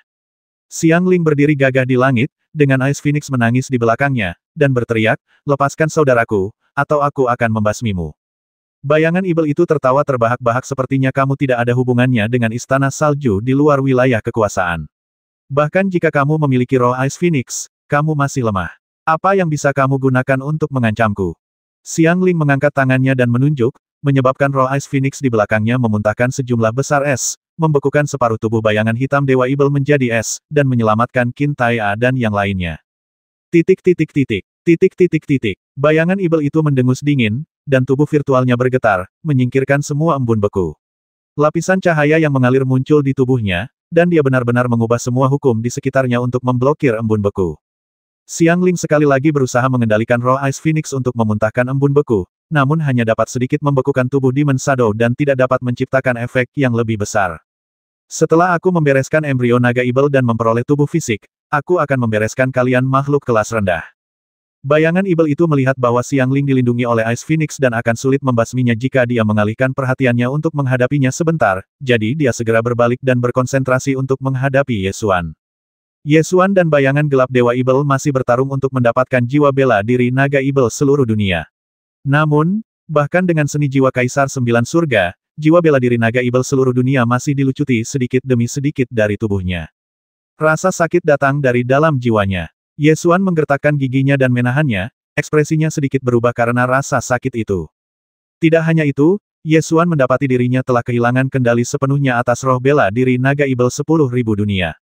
Xiangling berdiri gagah di langit, dengan Ice Phoenix menangis di belakangnya, dan berteriak, lepaskan saudaraku, atau aku akan membasmimu. Bayangan Ibel itu tertawa terbahak-bahak sepertinya kamu tidak ada hubungannya dengan istana salju di luar wilayah kekuasaan. Bahkan jika kamu memiliki roh Ice Phoenix, kamu masih lemah. Apa yang bisa kamu gunakan untuk mengancamku? Xiangling mengangkat tangannya dan menunjuk, menyebabkan roh Ice Phoenix di belakangnya memuntahkan sejumlah besar es, membekukan separuh tubuh bayangan hitam Dewa Ibel menjadi es, dan menyelamatkan Qin Tai A dan yang lainnya. Bayangan Ibel itu mendengus dingin, dan tubuh virtualnya bergetar, menyingkirkan semua embun beku. Lapisan cahaya yang mengalir muncul di tubuhnya, dan dia benar-benar mengubah semua hukum di sekitarnya untuk memblokir embun beku. Xiangling sekali lagi berusaha mengendalikan roh Ice Phoenix untuk memuntahkan embun beku, namun hanya dapat sedikit membekukan tubuh Demon Shadow dan tidak dapat menciptakan efek yang lebih besar. Setelah aku membereskan embrio naga Ibel dan memperoleh tubuh fisik, aku akan membereskan kalian makhluk kelas rendah. Bayangan Ibel itu melihat bahwa Xiangling dilindungi oleh Ice Phoenix dan akan sulit membasminya jika dia mengalihkan perhatiannya untuk menghadapinya sebentar, jadi dia segera berbalik dan berkonsentrasi untuk menghadapi Ye Xuan. Ye Xuan dan bayangan gelap Dewa Ibel masih bertarung untuk mendapatkan jiwa bela diri naga Ibel seluruh dunia. Namun, bahkan dengan seni jiwa Kaisar Sembilan Surga, jiwa bela diri naga Ibel seluruh dunia masih dilucuti sedikit demi sedikit dari tubuhnya. Rasa sakit datang dari dalam jiwanya. Ye Xuan menggertakkan giginya dan menahannya, ekspresinya sedikit berubah karena rasa sakit itu. Tidak hanya itu, Ye Xuan mendapati dirinya telah kehilangan kendali sepenuhnya atas roh bela diri naga Ibel 10.000 dunia.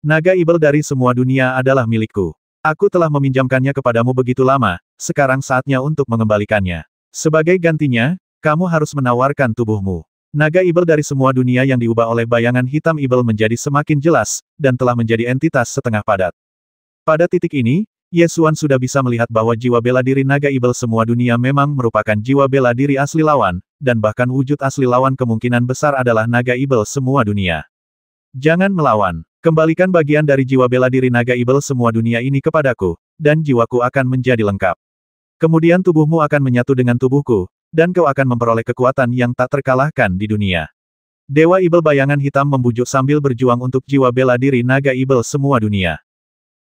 Naga Ibel dari semua dunia adalah milikku. Aku telah meminjamkannya kepadamu begitu lama, sekarang saatnya untuk mengembalikannya. Sebagai gantinya, kamu harus menawarkan tubuhmu. Naga Ibel dari semua dunia yang diubah oleh bayangan hitam Ibel menjadi semakin jelas, dan telah menjadi entitas setengah padat. Pada titik ini, Ye Xuan sudah bisa melihat bahwa jiwa bela diri naga Ibel semua dunia memang merupakan jiwa bela diri asli lawan, dan bahkan wujud asli lawan kemungkinan besar adalah naga Ibel semua dunia. Jangan melawan. Kembalikan bagian dari jiwa bela diri naga Ibel semua dunia ini kepadaku, dan jiwaku akan menjadi lengkap. Kemudian tubuhmu akan menyatu dengan tubuhku, dan kau akan memperoleh kekuatan yang tak terkalahkan di dunia. Dewa Ibel bayangan hitam membujuk sambil berjuang untuk jiwa bela diri naga Ibel semua dunia.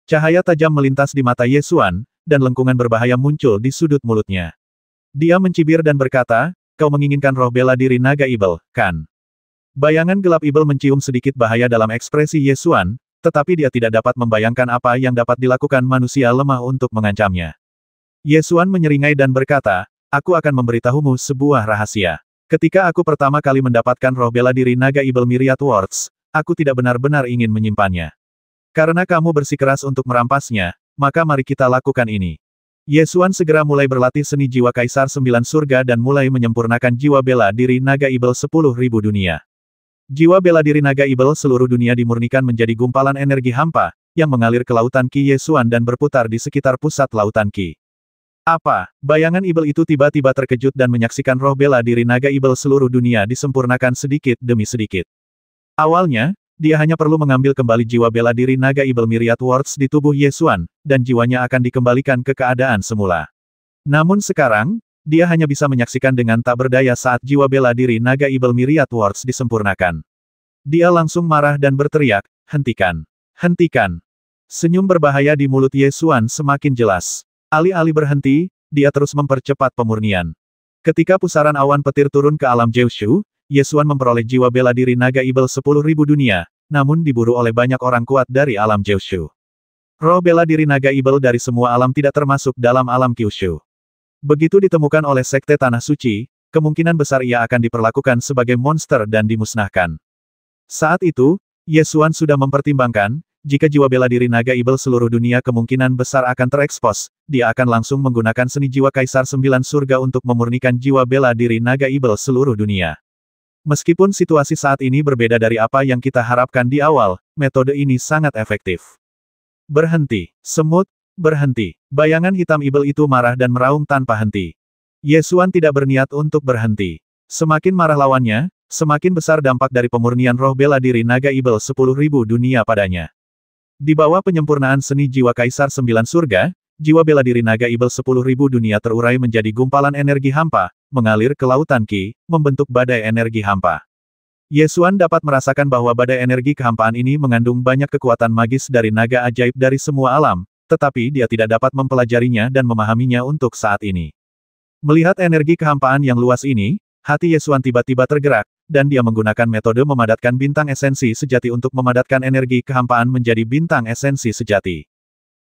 Cahaya tajam melintas di mata Ye Xuan, dan lengkungan berbahaya muncul di sudut mulutnya. Dia mencibir dan berkata, kau menginginkan roh bela diri naga Ibel, kan? Bayangan gelap Ibel mencium sedikit bahaya dalam ekspresi Ye Xuan, tetapi dia tidak dapat membayangkan apa yang dapat dilakukan manusia lemah untuk mengancamnya. Ye Xuan menyeringai dan berkata, aku akan memberitahumu sebuah rahasia. Ketika aku pertama kali mendapatkan roh bela diri naga Ibel Myriad Words, aku tidak benar-benar ingin menyimpannya. Karena kamu bersikeras untuk merampasnya, maka mari kita lakukan ini. Ye Xuan segera mulai berlatih seni jiwa Kaisar Sembilan Surga dan mulai menyempurnakan jiwa bela diri naga Ibel 10.000 dunia. Jiwa bela diri naga Ibel seluruh dunia dimurnikan menjadi gumpalan energi hampa, yang mengalir ke lautan Qi Ye Xuan dan berputar di sekitar pusat lautan Qi. Apa? Bayangan Ibel itu tiba-tiba terkejut dan menyaksikan roh bela diri naga Ibel seluruh dunia disempurnakan sedikit demi sedikit. Awalnya, dia hanya perlu mengambil kembali jiwa bela diri naga Ibel Myriad Words di tubuh Ye Xuan, dan jiwanya akan dikembalikan ke keadaan semula. Namun sekarang, dia hanya bisa menyaksikan dengan tak berdaya saat jiwa bela diri naga Ibel Myriad Words disempurnakan. Dia langsung marah dan berteriak, hentikan! Hentikan! Senyum berbahaya di mulut Ye Xuan semakin jelas. Alih-alih berhenti, dia terus mempercepat pemurnian. Ketika pusaran awan petir turun ke alam Jiushu, Ye Xuan memperoleh jiwa bela diri naga Ibel 10.000 dunia, namun diburu oleh banyak orang kuat dari alam Jiushu. Roh bela diri naga Ibel dari semua alam tidak termasuk dalam alam Kyushu. Begitu ditemukan oleh Sekte Tanah Suci, kemungkinan besar ia akan diperlakukan sebagai monster dan dimusnahkan. Saat itu, Ye Xuan sudah mempertimbangkan, jika jiwa bela diri naga Ibel seluruh dunia kemungkinan besar akan terekspos, dia akan langsung menggunakan seni jiwa Kaisar Sembilan Surga untuk memurnikan jiwa bela diri naga Ibel seluruh dunia. Meskipun situasi saat ini berbeda dari apa yang kita harapkan di awal, metode ini sangat efektif. Berhenti. Semut, berhenti. Bayangan hitam Ibel itu marah dan meraung tanpa henti. Ye Xuan tidak berniat untuk berhenti. Semakin marah lawannya, semakin besar dampak dari pemurnian roh bela diri naga Ibel 10.000 dunia padanya. Di bawah penyempurnaan seni jiwa Kaisar Sembilan Surga, jiwa bela diri naga ibel 10.000 dunia terurai menjadi gumpalan energi hampa, mengalir ke lautan Qi, membentuk badai energi hampa. Ye Xuan dapat merasakan bahwa badai energi kehampaan ini mengandung banyak kekuatan magis dari naga ajaib dari semua alam, tetapi dia tidak dapat mempelajarinya dan memahaminya untuk saat ini. Melihat energi kehampaan yang luas ini, hati Ye Xuan tiba-tiba tergerak, dan dia menggunakan metode memadatkan bintang esensi sejati untuk memadatkan energi kehampaan menjadi bintang esensi sejati.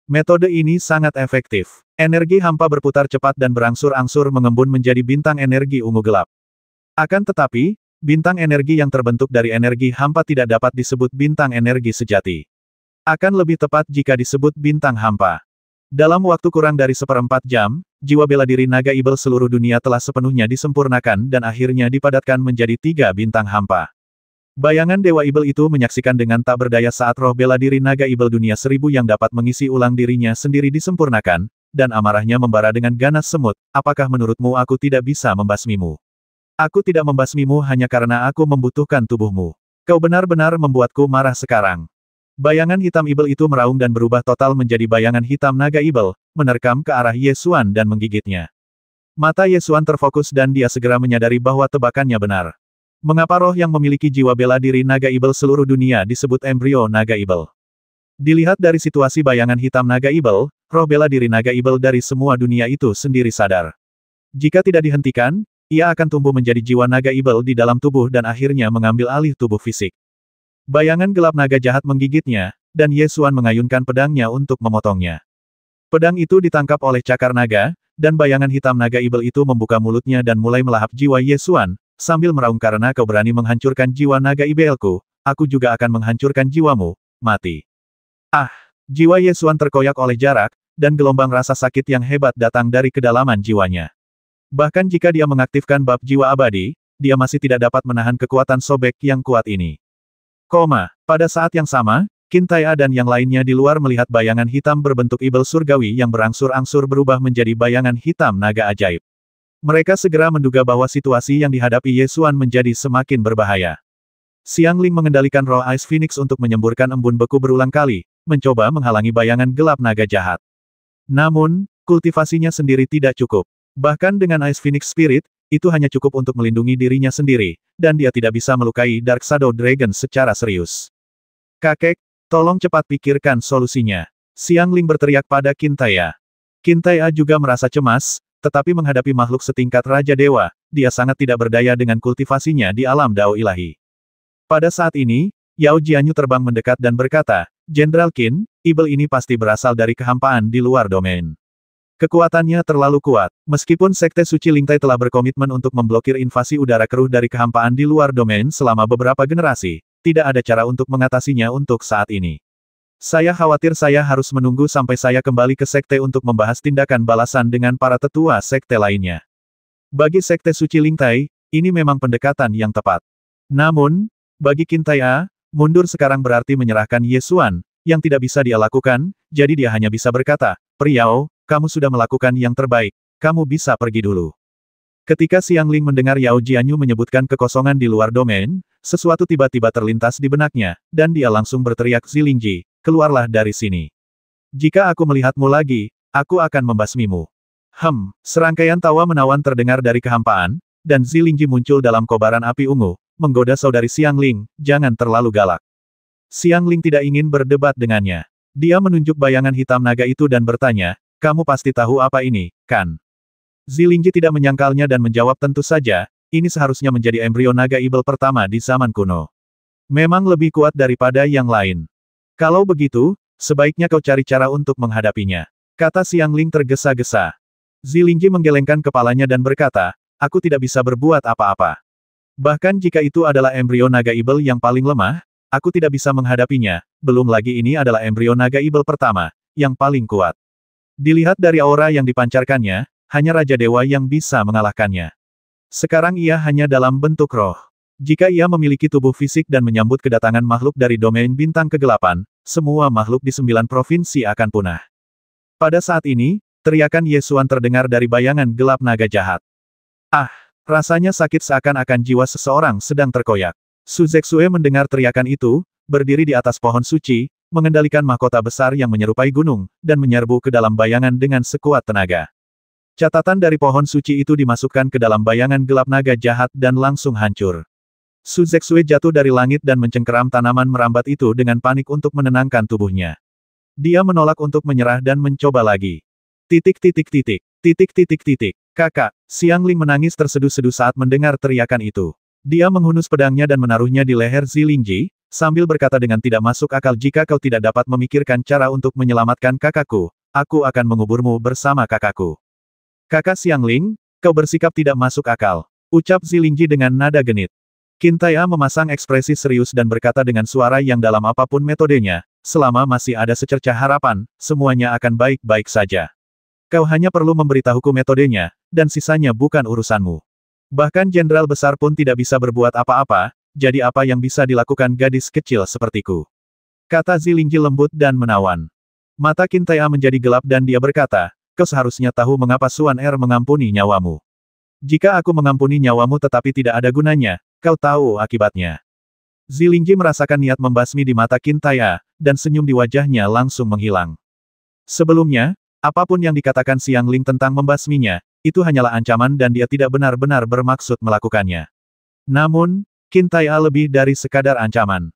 Metode ini sangat efektif. Energi hampa berputar cepat dan berangsur-angsur mengembun menjadi bintang energi ungu gelap. Akan tetapi, bintang energi yang terbentuk dari energi hampa tidak dapat disebut bintang energi sejati. Akan lebih tepat jika disebut bintang hampa. Dalam waktu kurang dari 1/4 jam, jiwa bela diri naga ibel seluruh dunia telah sepenuhnya disempurnakan dan akhirnya dipadatkan menjadi 3 bintang hampa. Bayangan Dewa Ibel itu menyaksikan dengan tak berdaya saat roh bela diri naga ibel dunia 1000 yang dapat mengisi ulang dirinya sendiri disempurnakan, dan amarahnya membara dengan ganas semut, apakah menurutmu aku tidak bisa membasmimu? Aku tidak membasmimu hanya karena aku membutuhkan tubuhmu. Kau benar-benar membuatku marah sekarang. Bayangan hitam ibel itu meraung dan berubah total menjadi bayangan hitam naga ibel, menerkam ke arah Ye Xuan dan menggigitnya. Mata Ye Xuan terfokus dan dia segera menyadari bahwa tebakannya benar. Mengapa roh yang memiliki jiwa bela diri naga ibel seluruh dunia disebut embrio naga ibel? Dilihat dari situasi bayangan hitam naga ibel, roh bela diri naga ibel dari semua dunia itu sendiri sadar. Jika tidak dihentikan, ia akan tumbuh menjadi jiwa naga ibel di dalam tubuh dan akhirnya mengambil alih tubuh fisik. Bayangan gelap naga jahat menggigitnya, dan Ye Xuan mengayunkan pedangnya untuk memotongnya. Pedang itu ditangkap oleh cakar naga, dan bayangan hitam naga ibel itu membuka mulutnya dan mulai melahap jiwa Ye Xuan, sambil meraung karena kau berani menghancurkan jiwa naga ibelku, aku juga akan menghancurkan jiwamu, mati. Ah! Jiwa Ye Xuan terkoyak oleh jarak, dan gelombang rasa sakit yang hebat datang dari kedalaman jiwanya. Bahkan jika dia mengaktifkan bab jiwa abadi, dia masih tidak dapat menahan kekuatan sobek yang kuat ini. Pada saat yang sama, Qin Tai'a dan yang lainnya di luar melihat bayangan hitam berbentuk ibel surgawi yang berangsur-angsur berubah menjadi bayangan hitam naga ajaib. Mereka segera menduga bahwa situasi yang dihadapi Ye Xuan menjadi semakin berbahaya. Xiang Ling mengendalikan roh Ice Phoenix untuk menyemburkan embun beku berulang kali, mencoba menghalangi bayangan gelap naga jahat. Namun, kultivasinya sendiri tidak cukup. Bahkan dengan Ice Phoenix Spirit, itu hanya cukup untuk melindungi dirinya sendiri, dan dia tidak bisa melukai Dark Shadow Dragon secara serius. Kakek, tolong cepat pikirkan solusinya. Xiang Ling berteriak pada Qin Tai'a. Qin Tai'a juga merasa cemas, tetapi menghadapi makhluk setingkat Raja Dewa, dia sangat tidak berdaya dengan kultivasinya di alam Dao Ilahi. Pada saat ini, Yao Jianyu terbang mendekat dan berkata, Jenderal Qin, ibel ini pasti berasal dari kehampaan di luar domain. Kekuatannya terlalu kuat. Meskipun Sekte Suci Lingtai telah berkomitmen untuk memblokir invasi udara keruh dari kehampaan di luar domain selama beberapa generasi, tidak ada cara untuk mengatasinya untuk saat ini. Saya khawatir saya harus menunggu sampai saya kembali ke Sekte untuk membahas tindakan balasan dengan para tetua Sekte lainnya. Bagi Sekte Suci Lingtai, ini memang pendekatan yang tepat. Namun, bagi Qin Tai'a, mundur sekarang berarti menyerahkan Ye Xuan, yang tidak bisa dia lakukan, jadi dia hanya bisa berkata, Priao, kamu sudah melakukan yang terbaik, kamu bisa pergi dulu. Ketika Xiang Ling mendengar Yao Jianyu menyebutkan kekosongan di luar domain, sesuatu tiba-tiba terlintas di benaknya, dan dia langsung berteriak Zilingji, keluarlah dari sini. Jika aku melihatmu lagi, aku akan membasmimu. Serangkaian tawa menawan terdengar dari kehampaan, dan Zilingji muncul dalam kobaran api ungu, menggoda saudari Xiang Ling, jangan terlalu galak. Xiang Ling tidak ingin berdebat dengannya. Dia menunjuk bayangan hitam naga itu dan bertanya, kamu pasti tahu apa ini, kan? Zilingji tidak menyangkalnya dan menjawab tentu saja, ini seharusnya menjadi embrio naga ibel pertama di zaman kuno. Memang lebih kuat daripada yang lain. Kalau begitu, sebaiknya kau cari cara untuk menghadapinya. Kata Xiang Ling tergesa-gesa. Zilingji menggelengkan kepalanya dan berkata, aku tidak bisa berbuat apa-apa. Bahkan jika itu adalah embrio naga ibel yang paling lemah, aku tidak bisa menghadapinya, belum lagi ini adalah embrio naga ibel pertama, yang paling kuat. Dilihat dari aura yang dipancarkannya, hanya Raja Dewa yang bisa mengalahkannya. Sekarang ia hanya dalam bentuk roh. Jika ia memiliki tubuh fisik dan menyambut kedatangan makhluk dari domain bintang kegelapan, semua makhluk di 9 provinsi akan punah. Pada saat ini, teriakan Ye Xuan terdengar dari bayangan gelap naga jahat. Ah! Rasanya sakit seakan-akan jiwa seseorang sedang terkoyak. Su Zexue mendengar teriakan itu, berdiri di atas pohon suci, mengendalikan mahkota besar yang menyerupai gunung, dan menyerbu ke dalam bayangan dengan sekuat tenaga. Catatan dari pohon suci itu dimasukkan ke dalam bayangan gelap naga jahat dan langsung hancur. Su Zexue jatuh dari langit dan mencengkeram tanaman merambat itu dengan panik untuk menenangkan tubuhnya. Dia menolak untuk menyerah dan mencoba lagi. Titik titik titik. Titik titik titik. Kakak, Xiangling menangis terseduh-seduh saat mendengar teriakan itu. Dia menghunus pedangnya dan menaruhnya di leher Zilingji, sambil berkata dengan tidak masuk akal, jika kau tidak dapat memikirkan cara untuk menyelamatkan kakakku, aku akan menguburmu bersama kakakku. Kakak Xiangling, kau bersikap tidak masuk akal, ucap Zilingji dengan nada genit. Qin Tai'a memasang ekspresi serius dan berkata dengan suara yang dalam, apapun metodenya, selama masih ada secercah harapan, semuanya akan baik-baik saja. Kau hanya perlu memberitahuku metodenya, dan sisanya bukan urusanmu. Bahkan jenderal besar pun tidak bisa berbuat apa-apa, jadi apa yang bisa dilakukan gadis kecil sepertiku? Kata Zilingji lembut dan menawan. Mata Qin Tai'a menjadi gelap dan dia berkata, kau seharusnya tahu mengapa Suan Er mengampuni nyawamu. Jika aku mengampuni nyawamu tetapi tidak ada gunanya, kau tahu akibatnya. Zilingji merasakan niat membasmi di mata Qin Tai'a, dan senyum di wajahnya langsung menghilang. Sebelumnya, apapun yang dikatakan Xiangling tentang membasminya, itu hanyalah ancaman dan dia tidak benar-benar bermaksud melakukannya. Namun, Qin Tai'a lebih dari sekadar ancaman.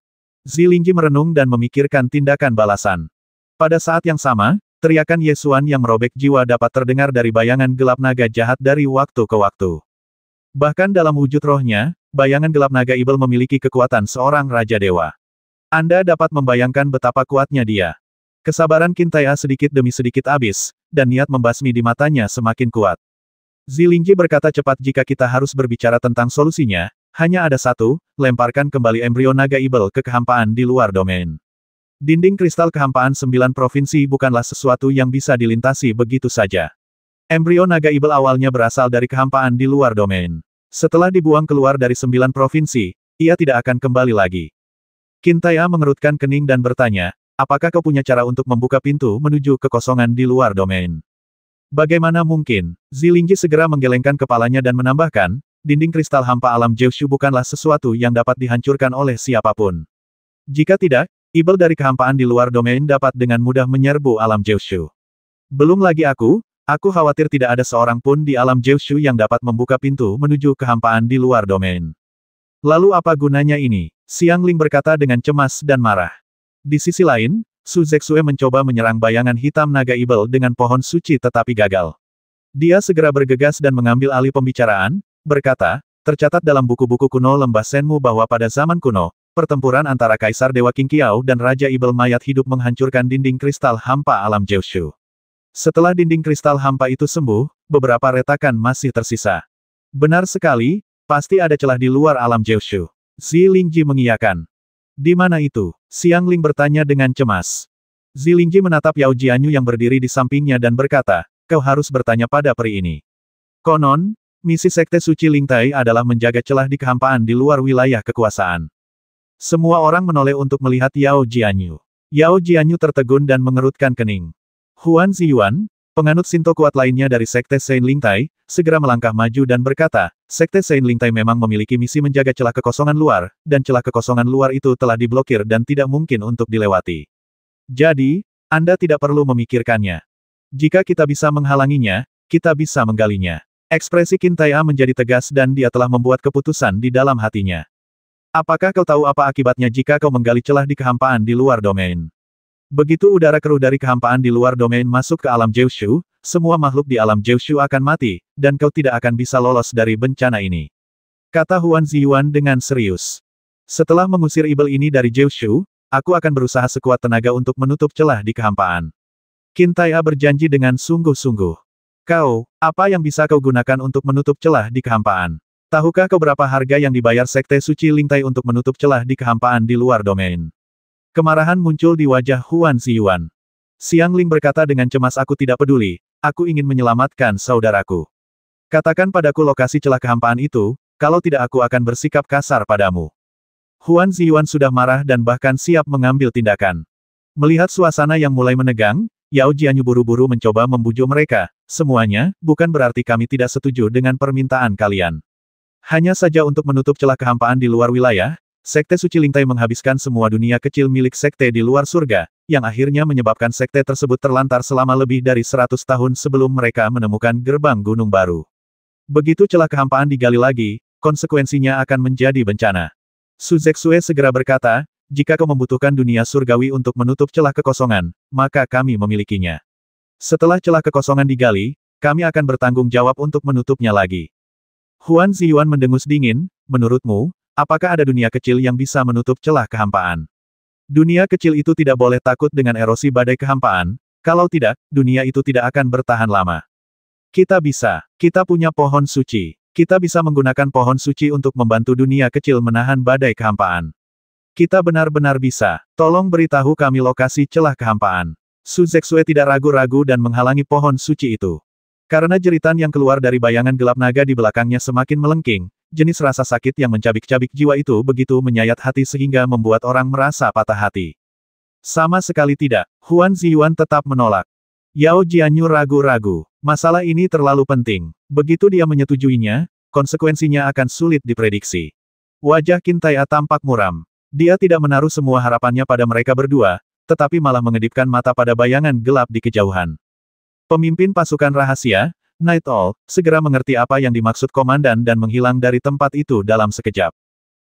Zilingji merenung dan memikirkan tindakan balasan. Pada saat yang sama, teriakan Yesuan yang merobek jiwa dapat terdengar dari bayangan gelap naga jahat dari waktu ke waktu. Bahkan dalam wujud rohnya, bayangan gelap naga Ibel memiliki kekuatan seorang Raja Dewa. Anda dapat membayangkan betapa kuatnya dia. Kesabaran Qin Tai'a sedikit demi sedikit habis, dan niat membasmi di matanya semakin kuat. Zilingji berkata cepat, jika kita harus berbicara tentang solusinya, hanya ada satu, lemparkan kembali embrio naga Ibel ke kehampaan di luar domain. Dinding kristal kehampaan 9 provinsi bukanlah sesuatu yang bisa dilintasi begitu saja. Embrio naga Ibel awalnya berasal dari kehampaan di luar domain. Setelah dibuang keluar dari 9 provinsi, ia tidak akan kembali lagi. Qin Tai'a mengerutkan kening dan bertanya, apakah kau punya cara untuk membuka pintu menuju kekosongan di luar domain? Bagaimana mungkin? Zilingji segera menggelengkan kepalanya dan menambahkan, dinding kristal hampa alam Jiushu bukanlah sesuatu yang dapat dihancurkan oleh siapapun. Jika tidak, Ibel dari kehampaan di luar domain dapat dengan mudah menyerbu alam Jiushu. Belum lagi aku khawatir tidak ada seorang pun di alam Jiushu yang dapat membuka pintu menuju kehampaan di luar domain. Lalu apa gunanya ini? Xiangling berkata dengan cemas dan marah. Di sisi lain, Su Zexue mencoba menyerang bayangan hitam naga Ibel dengan pohon suci tetapi gagal. Dia segera bergegas dan mengambil alih pembicaraan, berkata, tercatat dalam buku-buku kuno lembah Senmu bahwa pada zaman kuno, pertempuran antara Kaisar Dewa Qingqiao dan Raja Ibel mayat hidup menghancurkan dinding kristal hampa alam Jiushu. Setelah dinding kristal hampa itu sembuh, beberapa retakan masih tersisa. Benar sekali, pasti ada celah di luar alam Jiushu. Zilingji mengiyakan. Di mana itu? Xiangling bertanya dengan cemas. Zilingji menatap Yao Jianyu yang berdiri di sampingnya dan berkata, kau harus bertanya pada peri ini. Konon, misi Sekte Suci Lingtai adalah menjaga celah di kehampaan di luar wilayah kekuasaan. Semua orang menoleh untuk melihat Yao Jianyu. Yao Jianyu tertegun dan mengerutkan kening. Huan Ziyuan, penganut Shinto kuat lainnya dari Sekte Sein Lingtai, segera melangkah maju dan berkata, Sekte Sein Lingtai memang memiliki misi menjaga celah kekosongan luar, dan celah kekosongan luar itu telah diblokir dan tidak mungkin untuk dilewati. Jadi, Anda tidak perlu memikirkannya. Jika kita bisa menghalanginya, kita bisa menggalinya. Ekspresi Qin Tai'a menjadi tegas dan dia telah membuat keputusan di dalam hatinya. Apakah kau tahu apa akibatnya jika kau menggali celah di kehampaan di luar domain? Begitu udara keruh dari kehampaan di luar domain masuk ke alam Jiushu, semua makhluk di alam Jiushu akan mati, dan kau tidak akan bisa lolos dari bencana ini. Kata Huan Ziyuan dengan serius. Setelah mengusir Ibel ini dari Jiushu, aku akan berusaha sekuat tenaga untuk menutup celah di kehampaan. Qin Tai'a berjanji dengan sungguh-sungguh. Kau, apa yang bisa kau gunakan untuk menutup celah di kehampaan? Tahukah kau berapa harga yang dibayar Sekte Suci Lingtai untuk menutup celah di kehampaan di luar domain? Kemarahan muncul di wajah Huan Ziyuan. Xiangling berkata dengan cemas, aku tidak peduli, aku ingin menyelamatkan saudaraku. Katakan padaku lokasi celah kehampaan itu, kalau tidak aku akan bersikap kasar padamu. Huan Ziyuan sudah marah dan bahkan siap mengambil tindakan. Melihat suasana yang mulai menegang, Yao Jianyu buru-buru mencoba membujuk mereka, semuanya, bukan berarti kami tidak setuju dengan permintaan kalian. Hanya saja untuk menutup celah kehampaan di luar wilayah, Sekte Suci Lingtai menghabiskan semua dunia kecil milik sekte di luar surga, yang akhirnya menyebabkan sekte tersebut terlantar selama lebih dari 100 tahun sebelum mereka menemukan gerbang gunung baru. Begitu celah kehampaan digali lagi, konsekuensinya akan menjadi bencana. Su Zexue segera berkata, jika kau membutuhkan dunia surgawi untuk menutup celah kekosongan, maka kami memilikinya. Setelah celah kekosongan digali, kami akan bertanggung jawab untuk menutupnya lagi. Huan Ziyuan mendengus dingin, menurutmu, apakah ada dunia kecil yang bisa menutup celah kehampaan? Dunia kecil itu tidak boleh takut dengan erosi badai kehampaan, kalau tidak, dunia itu tidak akan bertahan lama. Kita punya pohon suci. Kita bisa menggunakan pohon suci untuk membantu dunia kecil menahan badai kehampaan. Kita benar-benar bisa. Tolong beritahu kami lokasi celah kehampaan. Su Zexue tidak ragu-ragu dan menghalangi pohon suci itu. Karena jeritan yang keluar dari bayangan gelap naga di belakangnya semakin melengking, jenis rasa sakit yang mencabik-cabik jiwa itu begitu menyayat hati sehingga membuat orang merasa patah hati. Sama sekali tidak, Huan Ziyuan tetap menolak. Yao Jianyu ragu-ragu. Masalah ini terlalu penting. Begitu dia menyetujuinya, konsekuensinya akan sulit diprediksi. Wajah Qin Tai'a tampak muram. Dia tidak menaruh semua harapannya pada mereka berdua, tetapi malah mengedipkan mata pada bayangan gelap di kejauhan. Pemimpin pasukan rahasia, Night Owl, segera mengerti apa yang dimaksud komandan dan menghilang dari tempat itu dalam sekejap.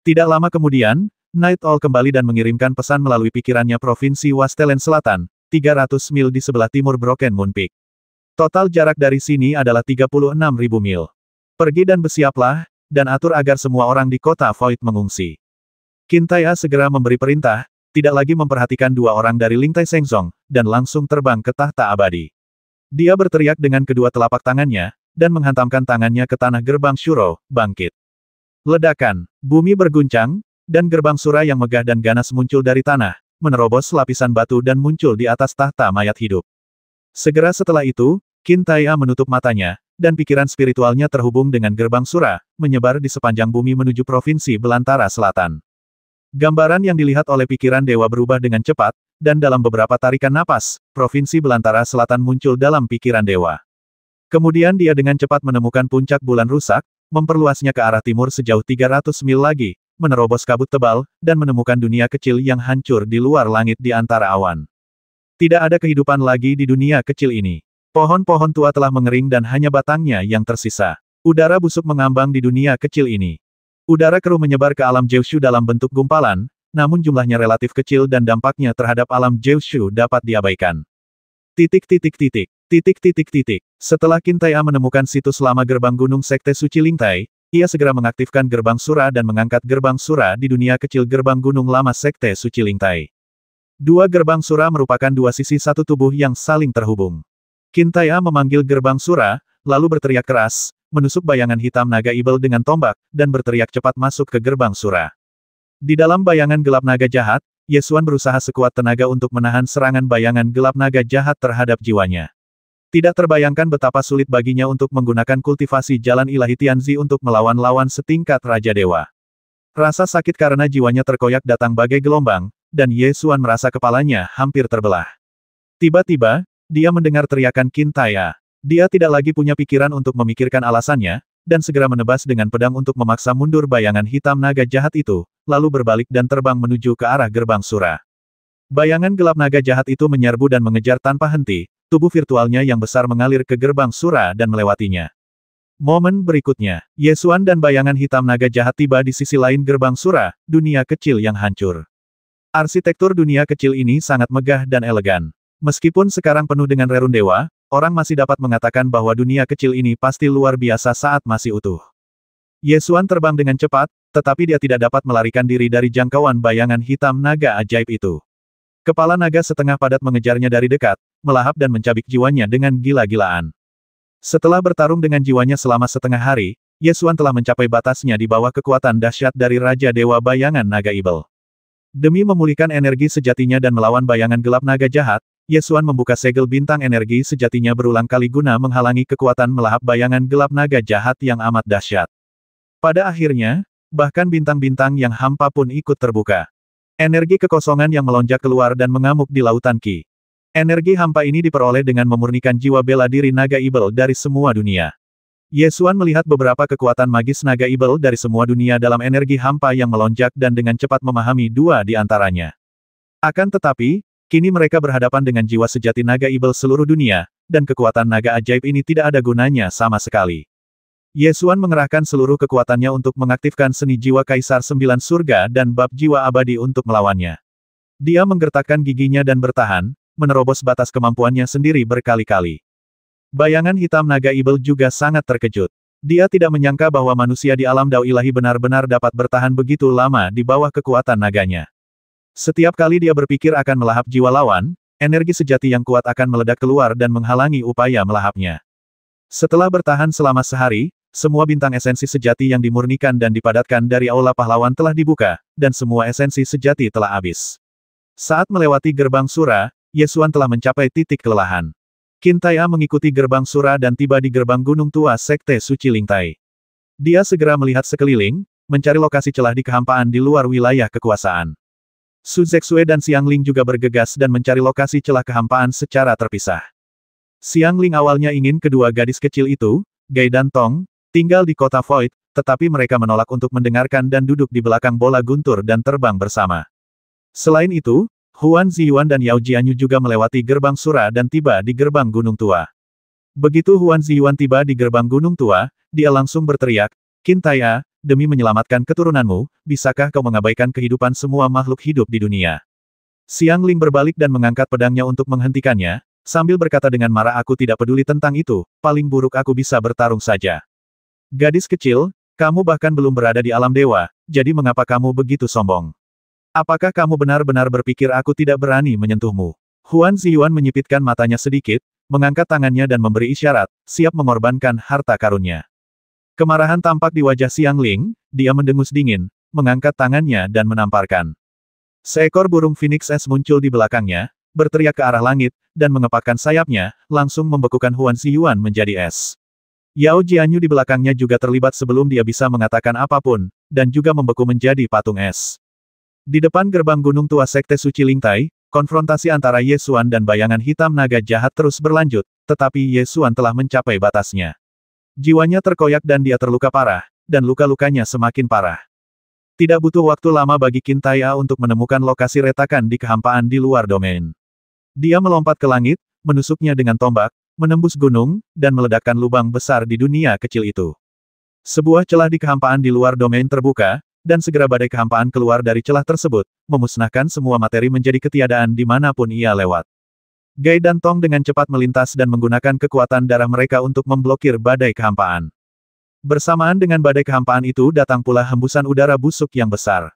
Tidak lama kemudian, Night Owl kembali dan mengirimkan pesan melalui pikirannya Provinsi Wastelen Selatan, 300 mil di sebelah timur Broken Moon Peak. Total jarak dari sini adalah 36.000 mil. Pergi dan bersiaplah, dan atur agar semua orang di kota Void mengungsi. Qin Tai'a segera memberi perintah, tidak lagi memperhatikan dua orang dari Lingtai Shengzong, dan langsung terbang ke tahta abadi. Dia berteriak dengan kedua telapak tangannya, dan menghantamkan tangannya ke tanah gerbang Shuro, bangkit. Ledakan, bumi berguncang, dan gerbang Sura yang megah dan ganas muncul dari tanah, menerobos lapisan batu dan muncul di atas tahta mayat hidup. Segera setelah itu, Qin Tai'a menutup matanya, dan pikiran spiritualnya terhubung dengan gerbang Sura, menyebar di sepanjang bumi menuju Provinsi Belantara Selatan. Gambaran yang dilihat oleh pikiran dewa berubah dengan cepat, dan dalam beberapa tarikan napas, Provinsi Belantara Selatan muncul dalam pikiran dewa. Kemudian dia dengan cepat menemukan puncak bulan rusak, memperluasnya ke arah timur sejauh 300 mil lagi, menerobos kabut tebal, dan menemukan dunia kecil yang hancur di luar langit di antara awan. Tidak ada kehidupan lagi di dunia kecil ini. Pohon-pohon tua telah mengering dan hanya batangnya yang tersisa. Udara busuk mengambang di dunia kecil ini. Udara keruh menyebar ke alam Jiushu dalam bentuk gumpalan, namun jumlahnya relatif kecil dan dampaknya terhadap alam Jiushu dapat diabaikan. Setelah Qin Tai'a menemukan situs lama gerbang gunung Sekte Suci Lingtai, ia segera mengaktifkan gerbang Sura dan mengangkat gerbang Sura di dunia kecil gerbang gunung lama Sekte Suci Lingtai. Dua gerbang Sura merupakan dua sisi satu tubuh yang saling terhubung. Qin Tai'a memanggil gerbang Sura, lalu berteriak keras, menusuk bayangan hitam naga ibel dengan tombak, dan berteriak cepat masuk ke gerbang Sura. Di dalam bayangan gelap naga jahat, Yesuan berusaha sekuat tenaga untuk menahan serangan bayangan gelap naga jahat terhadap jiwanya. Tidak terbayangkan betapa sulit baginya untuk menggunakan kultivasi jalan ilahi Tianzi untuk melawan lawan setingkat Raja Dewa. Rasa sakit karena jiwanya terkoyak datang bagai gelombang, dan Yesuan merasa kepalanya hampir terbelah. Tiba-tiba, dia mendengar teriakan Qin Tai'a. Dia tidak lagi punya pikiran untuk memikirkan alasannya, dan segera menebas dengan pedang untuk memaksa mundur bayangan hitam naga jahat itu, lalu berbalik dan terbang menuju ke arah gerbang Sura. Bayangan gelap naga jahat itu menyerbu dan mengejar tanpa henti, tubuh virtualnya yang besar mengalir ke gerbang Sura dan melewatinya. Momen berikutnya, Yesuan dan bayangan hitam naga jahat tiba di sisi lain gerbang Sura, dunia kecil yang hancur. Arsitektur dunia kecil ini sangat megah dan elegan. Meskipun sekarang penuh dengan rerun dewa, orang masih dapat mengatakan bahwa dunia kecil ini pasti luar biasa saat masih utuh. Yesuan terbang dengan cepat, tetapi dia tidak dapat melarikan diri dari jangkauan bayangan hitam naga ajaib itu. Kepala naga setengah padat mengejarnya dari dekat, melahap dan mencabik jiwanya dengan gila-gilaan. Setelah bertarung dengan jiwanya selama setengah hari, Yesuan telah mencapai batasnya di bawah kekuatan dahsyat dari Raja Dewa Bayangan Naga Ibel. Demi memulihkan energi sejatinya dan melawan bayangan gelap naga jahat, Yesuan membuka segel bintang energi sejatinya berulang kali guna menghalangi kekuatan melahap bayangan gelap naga jahat yang amat dahsyat. Pada akhirnya, bahkan bintang-bintang yang hampa pun ikut terbuka. Energi kekosongan yang melonjak keluar dan mengamuk di lautan Qi. Energi hampa ini diperoleh dengan memurnikan jiwa bela diri naga ibel dari semua dunia. Ye Xuan melihat beberapa kekuatan magis naga ibel dari semua dunia dalam energi hampa yang melonjak dan dengan cepat memahami dua di antaranya. Akan tetapi, kini mereka berhadapan dengan jiwa sejati naga ibel seluruh dunia, dan kekuatan naga ajaib ini tidak ada gunanya sama sekali. Ye Xuan mengerahkan seluruh kekuatannya untuk mengaktifkan seni jiwa Kaisar Sembilan Surga dan bab jiwa abadi untuk melawannya. Dia menggertakkan giginya dan bertahan, menerobos batas kemampuannya sendiri berkali-kali. Bayangan hitam naga ibel juga sangat terkejut. Dia tidak menyangka bahwa manusia di alam dao ilahi benar-benar dapat bertahan begitu lama di bawah kekuatan naganya. Setiap kali dia berpikir akan melahap jiwa lawan, energi sejati yang kuat akan meledak keluar dan menghalangi upaya melahapnya. Setelah bertahan selama sehari, semua bintang esensi sejati yang dimurnikan dan dipadatkan dari aula pahlawan telah dibuka, dan semua esensi sejati telah habis. Saat melewati gerbang Sura, Ye Xuan telah mencapai titik kelelahan. Qin Tai'a mengikuti gerbang Sura dan tiba di gerbang Gunung Tua Sekte Suci Lingtai. Dia segera melihat sekeliling, mencari lokasi celah di kehampaan di luar wilayah kekuasaan. Su Zexue dan Xiang Ling juga bergegas dan mencari lokasi celah kehampaan secara terpisah. Xiang Ling awalnya ingin kedua gadis kecil itu, Gai dan Tong, tinggal di kota Void, tetapi mereka menolak untuk mendengarkan dan duduk di belakang bola guntur dan terbang bersama. Selain itu, Huan Ziyuan dan Yao Jianyu juga melewati gerbang Sura dan tiba di gerbang Gunung Tua. Begitu Huan Ziyuan tiba di gerbang Gunung Tua, dia langsung berteriak, "Qin Tai'a, demi menyelamatkan keturunanmu, bisakah kau mengabaikan kehidupan semua makhluk hidup di dunia?" Xiang Ling berbalik dan mengangkat pedangnya untuk menghentikannya, sambil berkata dengan marah, "Aku tidak peduli tentang itu, paling buruk aku bisa bertarung saja. Gadis kecil, kamu bahkan belum berada di alam dewa, jadi mengapa kamu begitu sombong? Apakah kamu benar-benar berpikir aku tidak berani menyentuhmu?" Huan Ziyuan menyipitkan matanya sedikit, mengangkat tangannya dan memberi isyarat, siap mengorbankan harta karunnya. Kemarahan tampak di wajah Xiang Ling, dia mendengus dingin, mengangkat tangannya dan menamparkan. Seekor burung Phoenix Es muncul di belakangnya, berteriak ke arah langit, dan mengepakkan sayapnya, langsung membekukan Huan Ziyuan menjadi es. Yao Jianyu di belakangnya juga terlibat sebelum dia bisa mengatakan apapun, dan juga membeku menjadi patung es. Di depan gerbang Gunung Tua Sekte Suci Lingtai, konfrontasi antara Ye Xuan dan bayangan hitam naga jahat terus berlanjut, tetapi Ye Xuan telah mencapai batasnya. Jiwanya terkoyak dan dia terluka parah, dan luka-lukanya semakin parah. Tidak butuh waktu lama bagi Qin Tai'a untuk menemukan lokasi retakan di kehampaan di luar domain. Dia melompat ke langit, menusuknya dengan tombak, menembus gunung, dan meledakkan lubang besar di dunia kecil itu. Sebuah celah di kehampaan di luar domain terbuka, dan segera badai kehampaan keluar dari celah tersebut, memusnahkan semua materi menjadi ketiadaan dimanapun ia lewat. Gai dan Tong dengan cepat melintas dan menggunakan kekuatan darah mereka untuk memblokir badai kehampaan. Bersamaan dengan badai kehampaan itu datang pula hembusan udara busuk yang besar.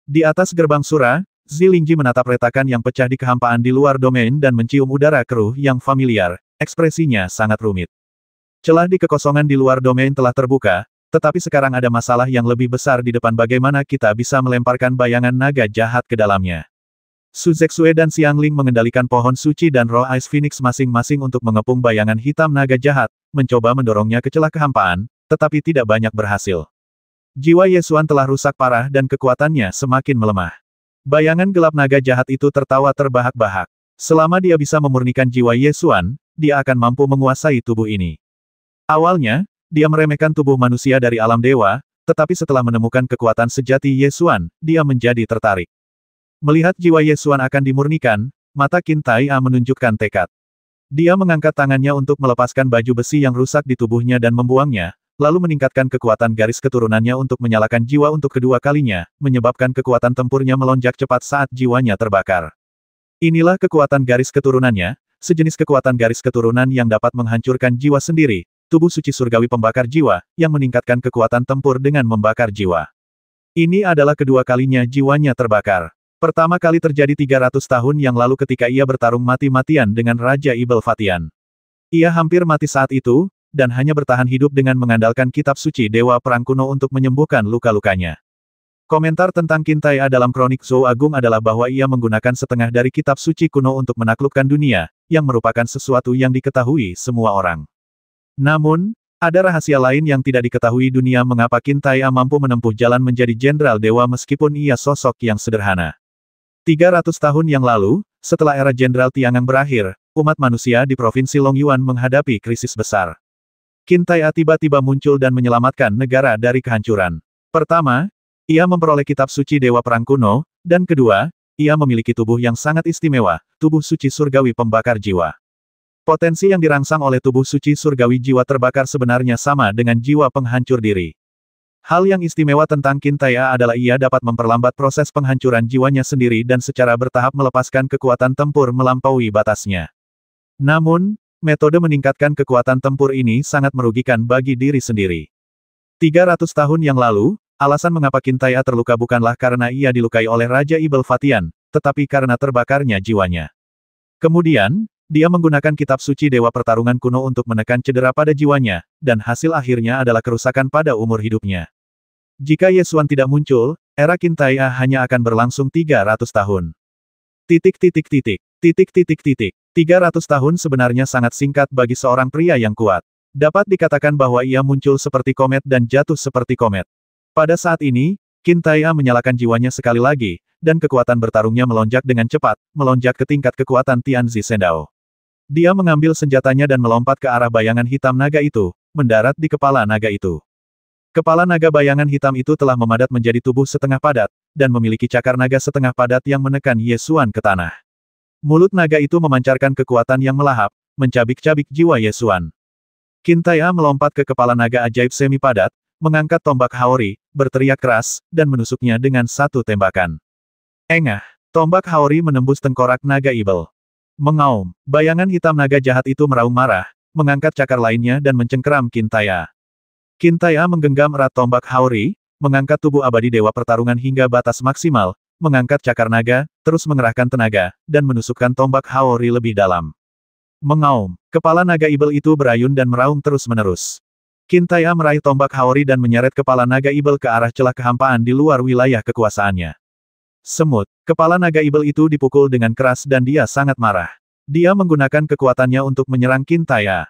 Di atas gerbang Sura, Zilingji menatap retakan yang pecah di kehampaan di luar domain dan mencium udara keruh yang familiar, ekspresinya sangat rumit. Celah di kekosongan di luar domain telah terbuka, tetapi sekarang ada masalah yang lebih besar di depan, bagaimana kita bisa melemparkan bayangan naga jahat ke dalamnya. Su Zexue dan Xiang Ling mengendalikan pohon suci dan roh Ice Phoenix masing-masing untuk mengepung bayangan hitam naga jahat, mencoba mendorongnya ke celah kehampaan, tetapi tidak banyak berhasil. Jiwa Ye Xuan telah rusak parah dan kekuatannya semakin melemah. Bayangan gelap naga jahat itu tertawa terbahak-bahak. Selama dia bisa memurnikan jiwa Ye Xuan, dia akan mampu menguasai tubuh ini. Awalnya, dia meremehkan tubuh manusia dari alam dewa, tetapi setelah menemukan kekuatan sejati Ye Xuan, dia menjadi tertarik. Melihat jiwa Ye Xuan akan dimurnikan, mata Qin Tai'a menunjukkan tekad. Dia mengangkat tangannya untuk melepaskan baju besi yang rusak di tubuhnya dan membuangnya, lalu meningkatkan kekuatan garis keturunannya untuk menyalakan jiwa untuk kedua kalinya, menyebabkan kekuatan tempurnya melonjak cepat saat jiwanya terbakar. Inilah kekuatan garis keturunannya, sejenis kekuatan garis keturunan yang dapat menghancurkan jiwa sendiri, tubuh suci surgawi pembakar jiwa, yang meningkatkan kekuatan tempur dengan membakar jiwa. Ini adalah kedua kalinya jiwanya terbakar. Pertama kali terjadi 300 tahun yang lalu ketika ia bertarung mati-matian dengan Raja Ibel Fatian. Ia hampir mati saat itu, dan hanya bertahan hidup dengan mengandalkan kitab suci Dewa Perang Kuno untuk menyembuhkan luka-lukanya. Komentar tentang Qin Tai'a dalam Kronik Zhou Agung adalah bahwa ia menggunakan setengah dari kitab suci kuno untuk menaklukkan dunia, yang merupakan sesuatu yang diketahui semua orang. Namun, ada rahasia lain yang tidak diketahui dunia mengapa Qin Tai'a mampu menempuh jalan menjadi jenderal dewa meskipun ia sosok yang sederhana. 300 tahun yang lalu, setelah era Jenderal Tiangang berakhir, umat manusia di Provinsi Longyuan menghadapi krisis besar. Qin Tai'e tiba-tiba muncul dan menyelamatkan negara dari kehancuran. Pertama, ia memperoleh kitab suci Dewa Perang Kuno, dan kedua, ia memiliki tubuh yang sangat istimewa, tubuh suci surgawi pembakar jiwa. Potensi yang dirangsang oleh tubuh suci surgawi jiwa terbakar sebenarnya sama dengan jiwa penghancur diri. Hal yang istimewa tentang Qin Tai'e adalah ia dapat memperlambat proses penghancuran jiwanya sendiri dan secara bertahap melepaskan kekuatan tempur melampaui batasnya. Namun, metode meningkatkan kekuatan tempur ini sangat merugikan bagi diri sendiri. 300 tahun yang lalu, alasan mengapa Qin Tai'e terluka bukanlah karena ia dilukai oleh Raja Ibel Fatian, tetapi karena terbakarnya jiwanya. Kemudian, dia menggunakan kitab suci Dewa Pertarungan Kuno untuk menekan cedera pada jiwanya, dan hasil akhirnya adalah kerusakan pada umur hidupnya. Jika Ye Xuan tidak muncul, era Qin Tai'e hanya akan berlangsung 300 tahun. 300 tahun sebenarnya sangat singkat bagi seorang pria yang kuat. Dapat dikatakan bahwa ia muncul seperti komet dan jatuh seperti komet. Pada saat ini, Qin Tai'e menyalakan jiwanya sekali lagi, dan kekuatan bertarungnya melonjak dengan cepat, melonjak ke tingkat kekuatan Tianzi Sendao. Dia mengambil senjatanya dan melompat ke arah bayangan hitam naga itu, mendarat di kepala naga itu. Kepala naga bayangan hitam itu telah memadat menjadi tubuh setengah padat, dan memiliki cakar naga setengah padat yang menekan Ye Xuan ke tanah. Mulut naga itu memancarkan kekuatan yang melahap, mencabik-cabik jiwa Ye Xuan. Qin Tai'e melompat ke kepala naga ajaib semi padat, mengangkat tombak Haori, berteriak keras, dan menusuknya dengan satu tembakan. Engah! Tombak Haori menembus tengkorak naga Ibel. Mengaum, bayangan hitam naga jahat itu meraung marah, mengangkat cakar lainnya dan mencengkeram Qin Tai'e. Qin Tai'e menggenggam erat tombak Haori, mengangkat tubuh abadi Dewa Pertarungan hingga batas maksimal, mengangkat cakar naga, terus mengerahkan tenaga, dan menusukkan tombak Haori lebih dalam. Mengaum, kepala naga Ibel itu berayun dan meraung terus-menerus. Qin Tai'e meraih tombak Haori dan menyeret kepala naga Ibel ke arah celah kehampaan di luar wilayah kekuasaannya. Semut, kepala naga Ibel itu dipukul dengan keras dan dia sangat marah. Dia menggunakan kekuatannya untuk menyerang Qin Tai'e.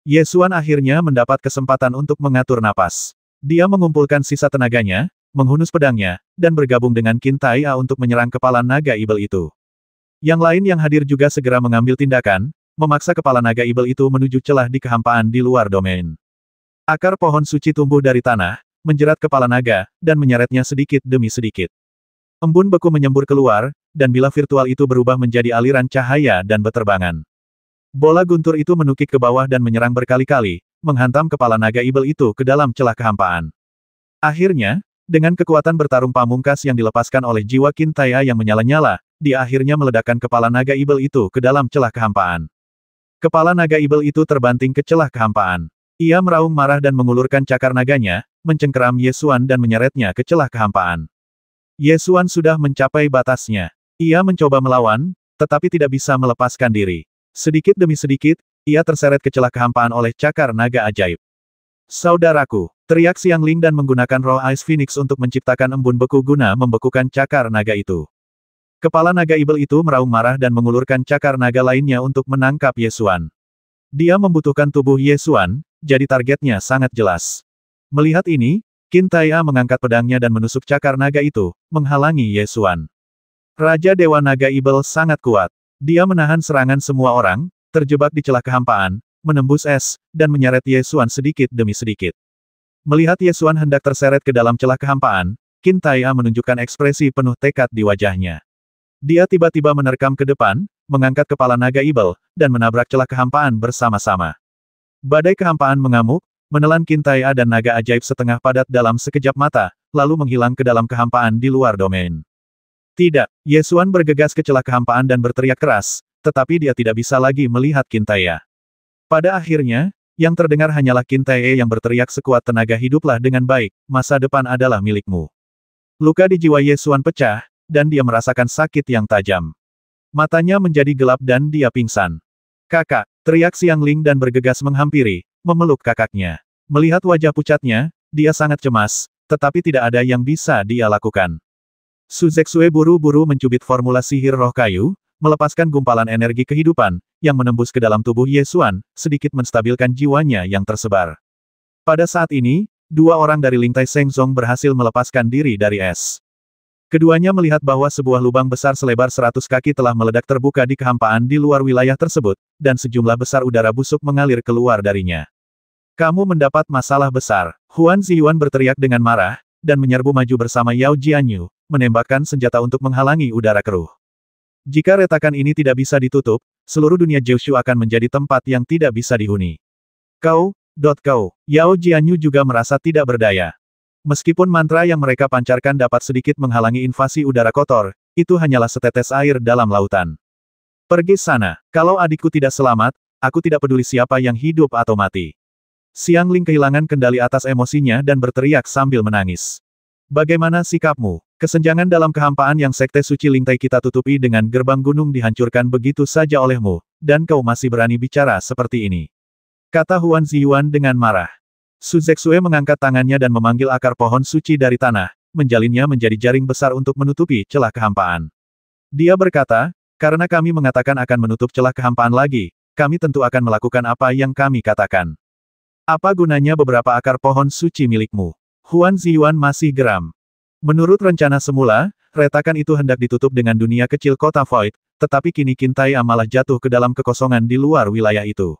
Ye Xuan akhirnya mendapat kesempatan untuk mengatur napas. Dia mengumpulkan sisa tenaganya, menghunus pedangnya, dan bergabung dengan Qin Tai'e untuk menyerang kepala naga Ibel itu. Yang lain yang hadir juga segera mengambil tindakan, memaksa kepala naga Ibel itu menuju celah di kehampaan di luar domain. Akar pohon suci tumbuh dari tanah, menjerat kepala naga, dan menyeretnya sedikit demi sedikit. Embun beku menyembur keluar, dan bilah virtual itu berubah menjadi aliran cahaya dan beterbangan. Bola guntur itu menukik ke bawah dan menyerang berkali-kali, menghantam kepala naga Ibel itu ke dalam celah kehampaan. Akhirnya, dengan kekuatan bertarung pamungkas yang dilepaskan oleh jiwa Qin Tai'e yang menyala-nyala, dia akhirnya meledakkan kepala naga Ibel itu ke dalam celah kehampaan. Kepala naga Ibel itu terbanting ke celah kehampaan. Ia meraung marah dan mengulurkan cakar naganya, mencengkeram Ye Xuan dan menyeretnya ke celah kehampaan. Ye Xuan sudah mencapai batasnya. Ia mencoba melawan, tetapi tidak bisa melepaskan diri. Sedikit demi sedikit, ia terseret ke celah kehampaan oleh cakar naga ajaib. Saudaraku, teriak Xiang Ling dan menggunakan roh Ice Phoenix untuk menciptakan embun beku guna membekukan cakar naga itu. Kepala naga Ibel itu meraung marah dan mengulurkan cakar naga lainnya untuk menangkap Ye Xuan. Dia membutuhkan tubuh Ye Xuan, jadi targetnya sangat jelas. Melihat ini, Qin Tai'e mengangkat pedangnya dan menusuk cakar naga itu, menghalangi Ye Xuan. Raja Dewa Naga Ibel sangat kuat. Dia menahan serangan semua orang, terjebak di celah kehampaan, menembus es, dan menyeret Ye Xuan sedikit demi sedikit. Melihat Ye Xuan hendak terseret ke dalam celah kehampaan, Qin Tai'e menunjukkan ekspresi penuh tekad di wajahnya. Dia tiba-tiba menerkam ke depan, mengangkat kepala naga Ibel, dan menabrak celah kehampaan bersama-sama. Badai kehampaan mengamuk, menelan Qin Tai'e dan naga ajaib setengah padat dalam sekejap mata, lalu menghilang ke dalam kehampaan di luar domain. Tidak, Ye Xuan bergegas ke celah kehampaan dan berteriak keras, tetapi dia tidak bisa lagi melihat Qin Tai'e. Pada akhirnya, yang terdengar hanyalah Qin Tai'e yang berteriak sekuat tenaga, hiduplah dengan baik, masa depan adalah milikmu. Luka di jiwa Ye Xuan pecah, dan dia merasakan sakit yang tajam. Matanya menjadi gelap dan dia pingsan. Kakak, teriak Xiang Ling dan bergegas menghampiri, memeluk kakaknya. Melihat wajah pucatnya, dia sangat cemas, tetapi tidak ada yang bisa dia lakukan. Su Zexue buru-buru mencubit formula sihir roh kayu, melepaskan gumpalan energi kehidupan, yang menembus ke dalam tubuh Ye Xuan, sedikit menstabilkan jiwanya yang tersebar. Pada saat ini, dua orang dari Lingtai Shengzong berhasil melepaskan diri dari es. Keduanya melihat bahwa sebuah lubang besar selebar 100 kaki telah meledak terbuka di kehampaan di luar wilayah tersebut, dan sejumlah besar udara busuk mengalir keluar darinya. Kamu mendapat masalah besar. Huan Ziyuan berteriak dengan marah, dan menyerbu maju bersama Yao Jianyu, menembakkan senjata untuk menghalangi udara keruh. Jika retakan ini tidak bisa ditutup, seluruh dunia Jiushu akan menjadi tempat yang tidak bisa dihuni. Kau. Yao Jianyu juga merasa tidak berdaya. Meskipun mantra yang mereka pancarkan dapat sedikit menghalangi invasi udara kotor, itu hanyalah setetes air dalam lautan. Pergi sana. Kalau adikku tidak selamat, aku tidak peduli siapa yang hidup atau mati. Xiang Ling kehilangan kendali atas emosinya dan berteriak sambil menangis. Bagaimana sikapmu? Kesenjangan dalam kehampaan yang Sekte Suci Lingtai kita tutupi dengan gerbang gunung dihancurkan begitu saja olehmu, dan kau masih berani bicara seperti ini. Kata Huan Ziyuan dengan marah. Su Zexue mengangkat tangannya dan memanggil akar pohon suci dari tanah, menjalinnya menjadi jaring besar untuk menutupi celah kehampaan. Dia berkata, karena kami mengatakan akan menutup celah kehampaan lagi, kami tentu akan melakukan apa yang kami katakan. Apa gunanya beberapa akar pohon suci milikmu? Huan Ziyuan masih geram. Menurut rencana semula, retakan itu hendak ditutup dengan dunia kecil kota Void, tetapi kini Qintai malah jatuh ke dalam kekosongan di luar wilayah itu.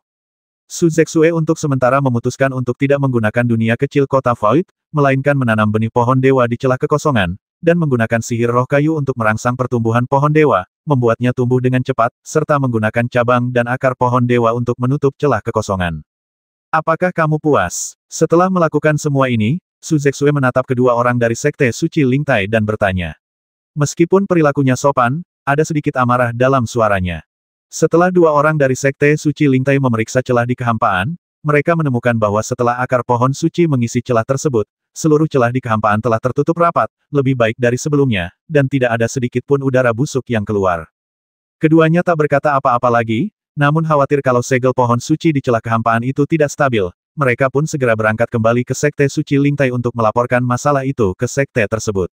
Su Zexue untuk sementara memutuskan untuk tidak menggunakan dunia kecil kota Void, melainkan menanam benih pohon dewa di celah kekosongan, dan menggunakan sihir roh kayu untuk merangsang pertumbuhan pohon dewa, membuatnya tumbuh dengan cepat, serta menggunakan cabang dan akar pohon dewa untuk menutup celah kekosongan. Apakah kamu puas? Setelah melakukan semua ini, Su Zexue menatap kedua orang dari Sekte Suci Lingtai dan bertanya. Meskipun perilakunya sopan, ada sedikit amarah dalam suaranya. Setelah dua orang dari Sekte Suci Lingtai memeriksa celah di kehampaan, mereka menemukan bahwa setelah akar pohon suci mengisi celah tersebut, seluruh celah di kehampaan telah tertutup rapat, lebih baik dari sebelumnya, dan tidak ada sedikit pun udara busuk yang keluar. Keduanya tak berkata apa-apa lagi, namun khawatir kalau segel pohon suci di celah kehampaan itu tidak stabil, mereka pun segera berangkat kembali ke Sekte Suci Lingtai untuk melaporkan masalah itu ke sekte tersebut.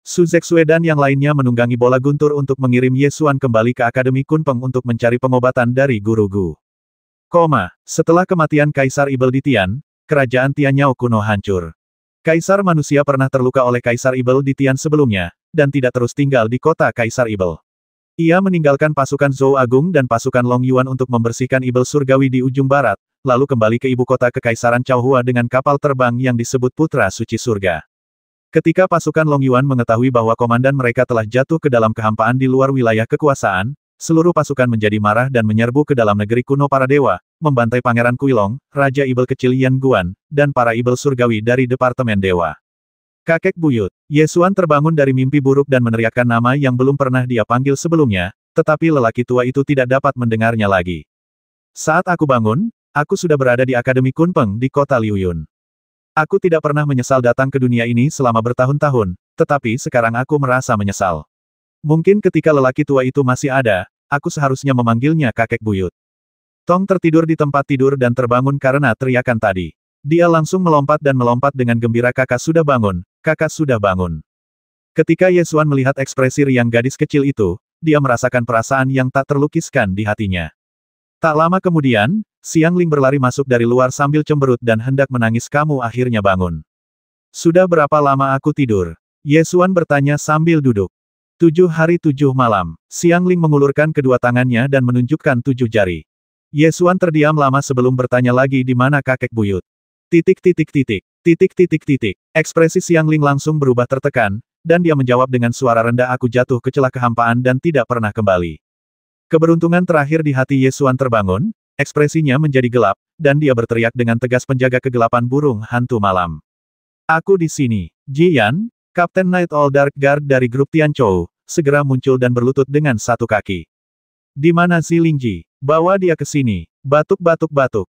Su Zexue dan yang lainnya menunggangi bola guntur untuk mengirim Ye Xuan kembali ke Akademi Kunpeng untuk mencari pengobatan dari Guru Gu. Setelah kematian Kaisar Ibel di Tian, kerajaan Tianyao kuno hancur. Kaisar manusia pernah terluka oleh Kaisar Ibel di Tian sebelumnya, dan tidak terus tinggal di kota Kaisar Ibel. Ia meninggalkan pasukan Zhou Agung dan pasukan Long Yuan untuk membersihkan Ibel Surgawi di ujung barat, lalu kembali ke ibu kota Kekaisaran Chaohua dengan kapal terbang yang disebut Putra Suci Surga. Ketika pasukan Long Yuan mengetahui bahwa komandan mereka telah jatuh ke dalam kehampaan di luar wilayah kekuasaan, seluruh pasukan menjadi marah dan menyerbu ke dalam negeri kuno para dewa, membantai Pangeran Kuilong, Raja Ibel Kecil Yan Guan, dan para Ibel Surgawi dari Departemen Dewa. Kakek buyut, Ye Xuan terbangun dari mimpi buruk dan meneriakkan nama yang belum pernah dia panggil sebelumnya, tetapi lelaki tua itu tidak dapat mendengarnya lagi. Saat aku bangun, aku sudah berada di Akademi Kunpeng di kota Liuyun. Aku tidak pernah menyesal datang ke dunia ini selama bertahun-tahun, tetapi sekarang aku merasa menyesal. Mungkin ketika lelaki tua itu masih ada, aku seharusnya memanggilnya kakek buyut. Tong tertidur di tempat tidur dan terbangun karena teriakan tadi. Dia langsung melompat dan melompat dengan gembira. Kakak sudah bangun, kakak sudah bangun. Ketika Ye Xuan melihat ekspresi riang gadis kecil itu, dia merasakan perasaan yang tak terlukiskan di hatinya. Tak lama kemudian, Xiang Ling berlari masuk dari luar sambil cemberut dan hendak menangis. Kamu akhirnya bangun. Sudah berapa lama aku tidur? Ye Xuan bertanya sambil duduk. 7 hari 7 malam. Xiang Ling mengulurkan kedua tangannya dan menunjukkan 7 jari. Ye Xuan terdiam lama sebelum bertanya lagi di mana kakek buyut. Ekspresi Xiang Ling langsung berubah tertekan, dan dia menjawab dengan suara rendah. Aku jatuh ke celah kehampaan dan tidak pernah kembali. Keberuntungan terakhir di hati Ye Xuan terbangun, ekspresinya menjadi gelap, dan dia berteriak dengan tegas. Penjaga kegelapan burung hantu malam. Aku di sini. Ji Yan, Kapten Night All Dark Guard dari grup Tianchou, segera muncul dan berlutut dengan satu kaki. Di mana Zilingji? Bawa dia ke sini. Batuk.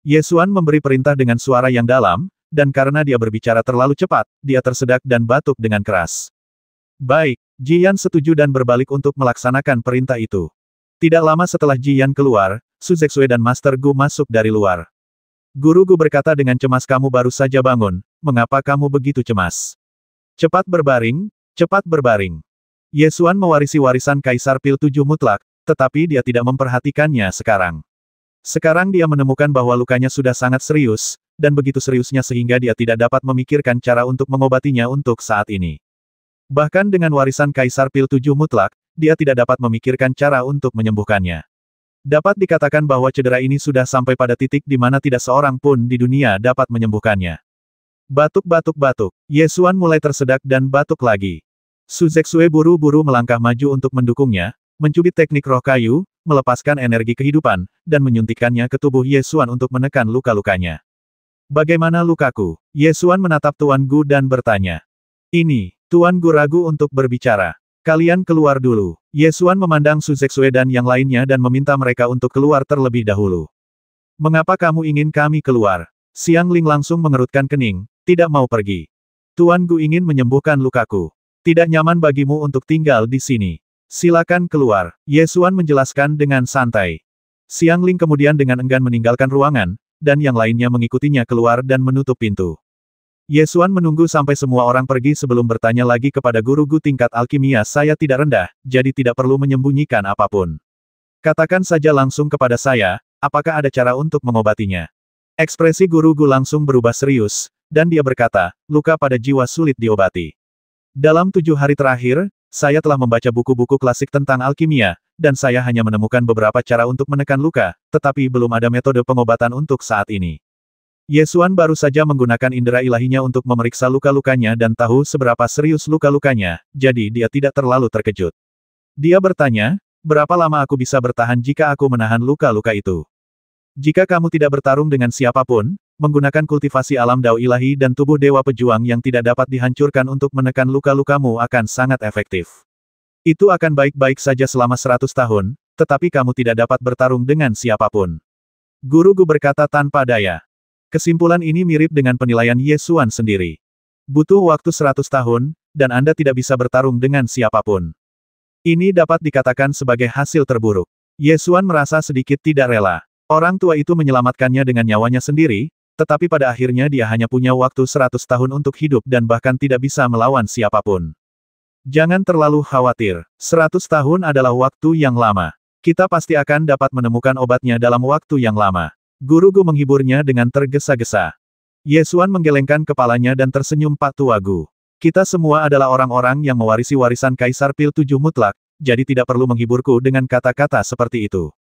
Ye Xuan memberi perintah dengan suara yang dalam, dan karena dia berbicara terlalu cepat, dia tersedak dan batuk dengan keras. Baik, Ji Yan setuju dan berbalik untuk melaksanakan perintah itu. Tidak lama setelah Ji Yan keluar, Su Zexue dan Master Gu masuk dari luar. Guru Gu berkata dengan cemas, kamu baru saja bangun, mengapa kamu begitu cemas? Cepat berbaring. Ye Xuan mewarisi warisan Kaisar Pil 7 mutlak, tetapi dia tidak memperhatikannya sekarang. Sekarang dia menemukan bahwa lukanya sudah sangat serius, dan begitu seriusnya sehingga dia tidak dapat memikirkan cara untuk mengobatinya untuk saat ini. Bahkan dengan warisan Kaisar Pil 7 mutlak, dia tidak dapat memikirkan cara untuk menyembuhkannya. Dapat dikatakan bahwa cedera ini sudah sampai pada titik di mana tidak seorang pun di dunia dapat menyembuhkannya. Batuk-batuk-batuk. Ye Xuan mulai tersedak dan batuk lagi. Su Zexue buru-buru melangkah maju untuk mendukungnya, mencubit teknik roh kayu, melepaskan energi kehidupan, dan menyuntikkannya ke tubuh Ye Xuan untuk menekan luka-lukanya. Bagaimana lukaku? Ye Xuan menatap Tuan Gu dan bertanya. Ini, Tuan Gu ragu untuk berbicara. Kalian keluar dulu. Ye Xuan memandang Su Zexue dan yang lainnya dan meminta mereka untuk keluar terlebih dahulu. Mengapa kamu ingin kami keluar? Xiang Ling langsung mengerutkan kening, tidak mau pergi. Tuan Gu ingin menyembuhkan lukaku. Tidak nyaman bagimu untuk tinggal di sini. Silakan keluar. Ye Xuan menjelaskan dengan santai. Xiang Ling kemudian dengan enggan meninggalkan ruangan, dan yang lainnya mengikutinya keluar dan menutup pintu. Ye Xuan menunggu sampai semua orang pergi sebelum bertanya lagi kepada guru Gu tingkat alkimia. Saya tidak rendah, jadi tidak perlu menyembunyikan apapun. Katakan saja langsung kepada saya, apakah ada cara untuk mengobatinya? Ekspresi guru Gu langsung berubah serius, dan dia berkata, luka pada jiwa sulit diobati. Dalam 7 hari terakhir, saya telah membaca buku-buku klasik tentang alkimia, dan saya hanya menemukan beberapa cara untuk menekan luka, tetapi belum ada metode pengobatan untuk saat ini. Ye Xuan baru saja menggunakan indera ilahinya untuk memeriksa luka-lukanya dan tahu seberapa serius luka-lukanya, jadi dia tidak terlalu terkejut. Dia bertanya, berapa lama aku bisa bertahan jika aku menahan luka-luka itu? Jika kamu tidak bertarung dengan siapapun, menggunakan kultivasi alam dao ilahi dan tubuh dewa pejuang yang tidak dapat dihancurkan untuk menekan luka-lukamu akan sangat efektif. Itu akan baik-baik saja selama 100 tahun, tetapi kamu tidak dapat bertarung dengan siapapun. Guru Gu berkata tanpa daya. Kesimpulan ini mirip dengan penilaian Ye Xuan sendiri. Butuh waktu 100 tahun, dan Anda tidak bisa bertarung dengan siapapun. Ini dapat dikatakan sebagai hasil terburuk. Ye Xuan merasa sedikit tidak rela. Orang tua itu menyelamatkannya dengan nyawanya sendiri, tetapi pada akhirnya dia hanya punya waktu 100 tahun untuk hidup dan bahkan tidak bisa melawan siapapun. Jangan terlalu khawatir, 100 tahun adalah waktu yang lama. Kita pasti akan dapat menemukan obatnya dalam waktu yang lama. Guru Gu menghiburnya dengan tergesa-gesa. Ye Xuan menggelengkan kepalanya dan tersenyum. Pak Tua Gu. Kita semua adalah orang-orang yang mewarisi warisan Kaisar Pil 7 mutlak, jadi tidak perlu menghiburku dengan kata-kata seperti itu.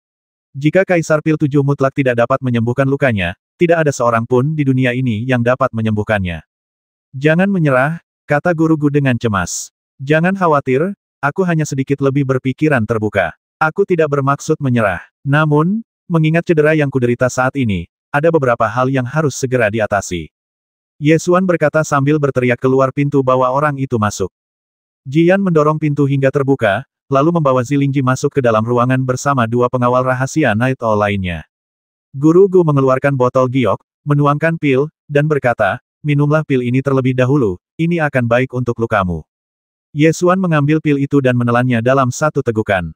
Jika Kaisar Pil 7 mutlak tidak dapat menyembuhkan lukanya, tidak ada seorang pun di dunia ini yang dapat menyembuhkannya. Jangan menyerah, kata Guru Gu dengan cemas. Jangan khawatir, aku hanya sedikit lebih berpikiran terbuka. Aku tidak bermaksud menyerah. Namun, mengingat cedera yang kuderita saat ini, ada beberapa hal yang harus segera diatasi. Ye Xuan berkata sambil berteriak keluar pintu bahwa orang itu masuk. Jian mendorong pintu hingga terbuka, lalu membawa Zilingji masuk ke dalam ruangan bersama 2 pengawal rahasia Night Owl lainnya. Guru Gu mengeluarkan botol giok, menuangkan pil, dan berkata, minumlah pil ini terlebih dahulu, ini akan baik untuk lukamu. Ye Xuan mengambil pil itu dan menelannya dalam satu tegukan.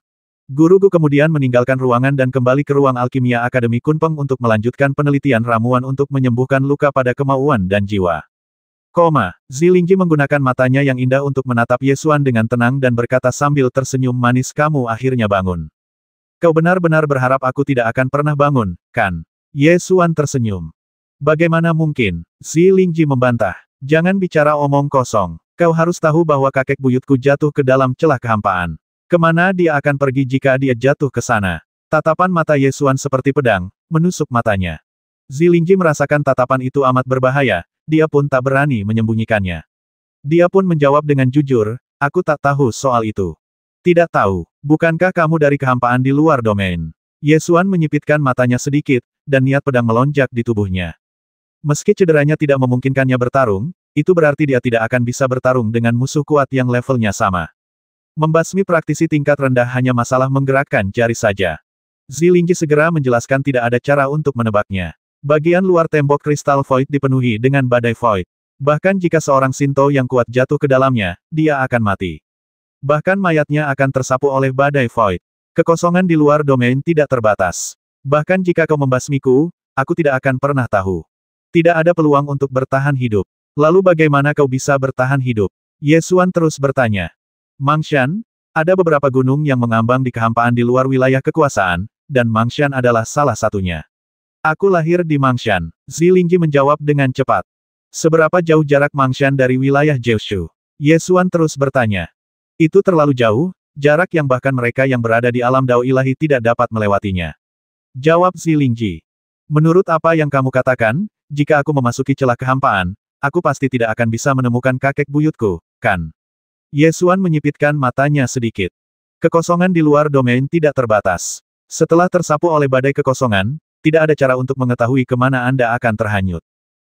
Guru Gu kemudian meninggalkan ruangan dan kembali ke ruang alkimia Akademi Kunpeng untuk melanjutkan penelitian ramuan untuk menyembuhkan luka pada kemauan dan jiwa. Zilingji menggunakan matanya yang indah untuk menatap Ye Xuan dengan tenang dan berkata sambil tersenyum manis, kamu akhirnya bangun. Kau benar-benar berharap aku tidak akan pernah bangun, kan? Ye Xuan tersenyum. Bagaimana mungkin? Zilingji membantah. Jangan bicara omong kosong. Kau harus tahu bahwa kakek buyutku jatuh ke dalam celah kehampaan. Kemana dia akan pergi jika dia jatuh ke sana? Tatapan mata Ye Xuan seperti pedang, menusuk matanya. Zilingji merasakan tatapan itu amat berbahaya. Dia pun tak berani menyembunyikannya. Dia pun menjawab dengan jujur, aku tak tahu soal itu. Tidak tahu, bukankah kamu dari kehampaan di luar domain? Ye Xuan menyipitkan matanya sedikit, dan niat pedang melonjak di tubuhnya. Meski cederanya tidak memungkinkannya bertarung, itu berarti dia tidak akan bisa bertarung dengan musuh kuat yang levelnya sama. Membasmi praktisi tingkat rendah hanya masalah menggerakkan jari saja. Zilingji segera menjelaskan tidak ada cara untuk menebaknya. Bagian luar tembok kristal void dipenuhi dengan badai void. Bahkan jika seorang Shinto yang kuat jatuh ke dalamnya, dia akan mati. Bahkan mayatnya akan tersapu oleh badai void. Kekosongan di luar domain tidak terbatas. Bahkan jika kau membasmiku, aku tidak akan pernah tahu. Tidak ada peluang untuk bertahan hidup. Lalu bagaimana kau bisa bertahan hidup? Ye Xuan terus bertanya. Mangshan, ada beberapa gunung yang mengambang di kehampaan di luar wilayah kekuasaan, dan Mangshan adalah salah satunya. Aku lahir di Mangshan, Zilingji menjawab dengan cepat. Seberapa jauh jarak Mangshan dari wilayah Jiushu? Ye Xuan terus bertanya. Itu terlalu jauh, jarak yang bahkan mereka yang berada di alam Dao ilahi tidak dapat melewatinya. Jawab Zilingji. Menurut apa yang kamu katakan, jika aku memasuki celah kehampaan, aku pasti tidak akan bisa menemukan kakek buyutku, kan? Ye Xuan menyipitkan matanya sedikit. Kekosongan di luar domain tidak terbatas. Setelah tersapu oleh badai kekosongan, tidak ada cara untuk mengetahui kemana Anda akan terhanyut.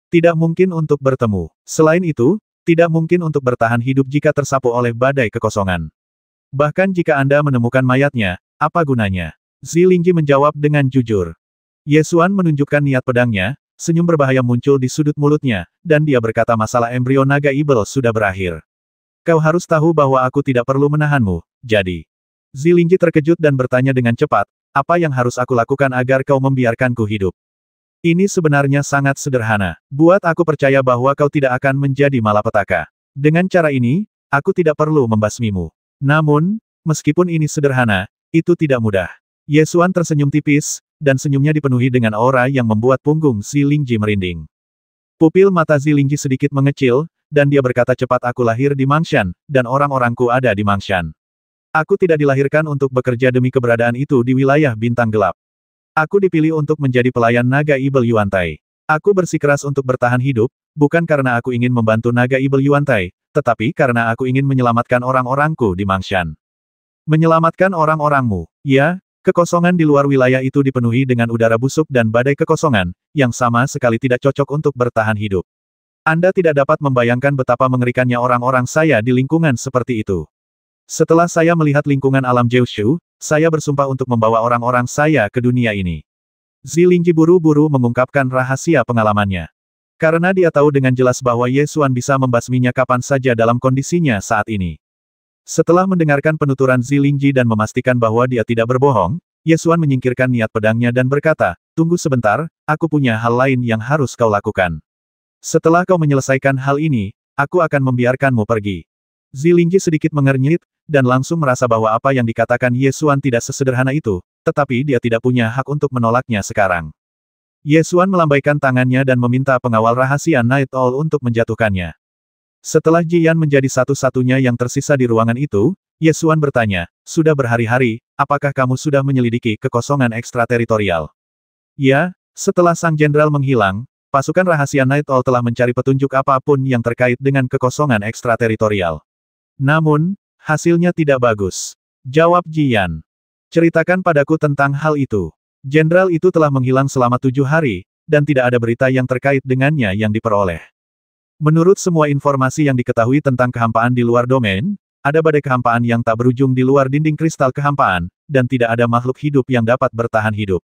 Tidak mungkin untuk bertemu. Selain itu, tidak mungkin untuk bertahan hidup jika tersapu oleh badai kekosongan. Bahkan jika Anda menemukan mayatnya, apa gunanya? Zilingji menjawab dengan jujur. Ye Xuan menunjukkan niat pedangnya, senyum berbahaya muncul di sudut mulutnya, dan dia berkata masalah embrio naga ibel sudah berakhir. Kau harus tahu bahwa aku tidak perlu menahanmu, jadi. Zilingji terkejut dan bertanya dengan cepat, apa yang harus aku lakukan agar kau membiarkanku hidup? Ini sebenarnya sangat sederhana. Buat aku percaya bahwa kau tidak akan menjadi malapetaka. Dengan cara ini, aku tidak perlu membasmimu. Namun, meskipun ini sederhana, itu tidak mudah. Ye Xuan tersenyum tipis, dan senyumnya dipenuhi dengan aura yang membuat punggung Zilingji merinding. Pupil mata Zilingji sedikit mengecil, dan dia berkata cepat aku lahir di Mangshan, dan orang-orangku ada di Mangshan. Aku tidak dilahirkan untuk bekerja demi keberadaan itu di wilayah bintang gelap. Aku dipilih untuk menjadi pelayan naga ibel Yuantai. Aku bersikeras untuk bertahan hidup, bukan karena aku ingin membantu naga ibel Yuantai, tetapi karena aku ingin menyelamatkan orang-orangku di Mangshan. Menyelamatkan orang-orangmu, ya, kekosongan di luar wilayah itu dipenuhi dengan udara busuk dan badai kekosongan, yang sama sekali tidak cocok untuk bertahan hidup. Anda tidak dapat membayangkan betapa mengerikannya orang-orang saya di lingkungan seperti itu. Setelah saya melihat lingkungan alam Jiushu, saya bersumpah untuk membawa orang-orang saya ke dunia ini. Zilingji buru-buru mengungkapkan rahasia pengalamannya. Karena dia tahu dengan jelas bahwa Ye Xuan bisa membasminya kapan saja dalam kondisinya saat ini. Setelah mendengarkan penuturan Zilingji dan memastikan bahwa dia tidak berbohong, Ye Xuan menyingkirkan niat pedangnya dan berkata, tunggu sebentar, aku punya hal lain yang harus kau lakukan. Setelah kau menyelesaikan hal ini, aku akan membiarkanmu pergi. Zilingji sedikit mengernyit, dan langsung merasa bahwa apa yang dikatakan Ye Xuan tidak sesederhana itu, tetapi dia tidak punya hak untuk menolaknya sekarang. Ye Xuan melambaikan tangannya dan meminta pengawal rahasia Night Owl untuk menjatuhkannya. Setelah Jiyan menjadi satu-satunya yang tersisa di ruangan itu, Ye Xuan bertanya, sudah berhari-hari, apakah kamu sudah menyelidiki kekosongan ekstrateritorial? Ya, setelah Sang Jenderal menghilang, pasukan rahasia Night Owl telah mencari petunjuk apapun yang terkait dengan kekosongan ekstrateritorial. Namun, hasilnya tidak bagus. Jawab Jiyan. Ceritakan padaku tentang hal itu. Jenderal itu telah menghilang selama 7 hari, dan tidak ada berita yang terkait dengannya yang diperoleh. Menurut semua informasi yang diketahui tentang kehampaan di luar domain, ada badai kehampaan yang tak berujung di luar dinding kristal kehampaan, dan tidak ada makhluk hidup yang dapat bertahan hidup.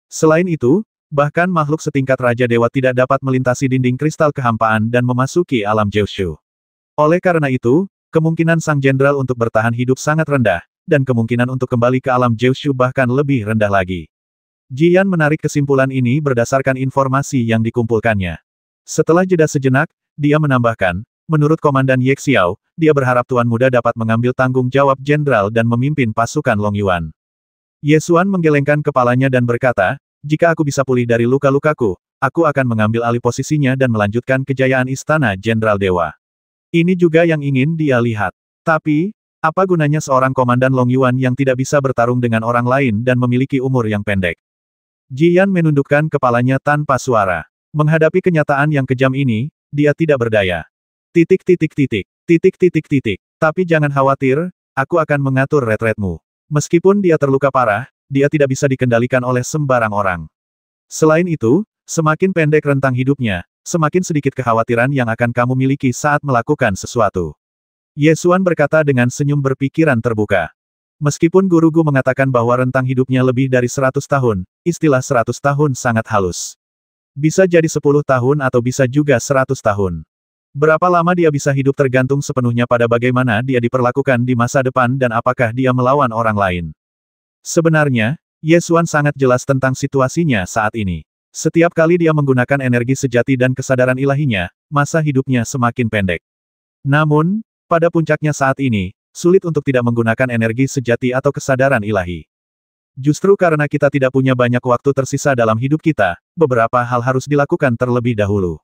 Selain itu, bahkan makhluk setingkat Raja Dewa tidak dapat melintasi dinding kristal kehampaan dan memasuki alam Jiushu. Oleh karena itu, kemungkinan Sang Jenderal untuk bertahan hidup sangat rendah, dan kemungkinan untuk kembali ke alam Jiushu bahkan lebih rendah lagi. Jiyan menarik kesimpulan ini berdasarkan informasi yang dikumpulkannya. Setelah jeda sejenak, dia menambahkan, menurut Komandan Ye Xiao, dia berharap Tuan Muda dapat mengambil tanggung jawab Jenderal dan memimpin pasukan Long Yuan. Ye Xuan menggelengkan kepalanya dan berkata, jika aku bisa pulih dari luka-lukaku, aku akan mengambil alih posisinya dan melanjutkan kejayaan Istana Jenderal Dewa. Ini juga yang ingin dia lihat. Tapi, apa gunanya seorang komandan Long Yuan yang tidak bisa bertarung dengan orang lain dan memiliki umur yang pendek? Jiyan menundukkan kepalanya tanpa suara. Menghadapi kenyataan yang kejam ini, dia tidak berdaya. Tapi jangan khawatir, aku akan mengatur retretmu. Meskipun dia terluka parah, dia tidak bisa dikendalikan oleh sembarang orang. Selain itu, semakin pendek rentang hidupnya, semakin sedikit kekhawatiran yang akan kamu miliki saat melakukan sesuatu. Ye Xuan berkata dengan senyum berpikiran terbuka. Meskipun guruku mengatakan bahwa rentang hidupnya lebih dari 100 tahun, istilah 100 tahun sangat halus. Bisa jadi 10 tahun atau bisa juga 100 tahun. Berapa lama dia bisa hidup tergantung sepenuhnya pada bagaimana dia diperlakukan di masa depan dan apakah dia melawan orang lain. Sebenarnya, Ye Xuan sangat jelas tentang situasinya saat ini. Setiap kali dia menggunakan energi sejati dan kesadaran ilahinya, masa hidupnya semakin pendek. Namun, pada puncaknya saat ini, sulit untuk tidak menggunakan energi sejati atau kesadaran ilahi. Justru karena kita tidak punya banyak waktu tersisa dalam hidup kita, beberapa hal harus dilakukan terlebih dahulu.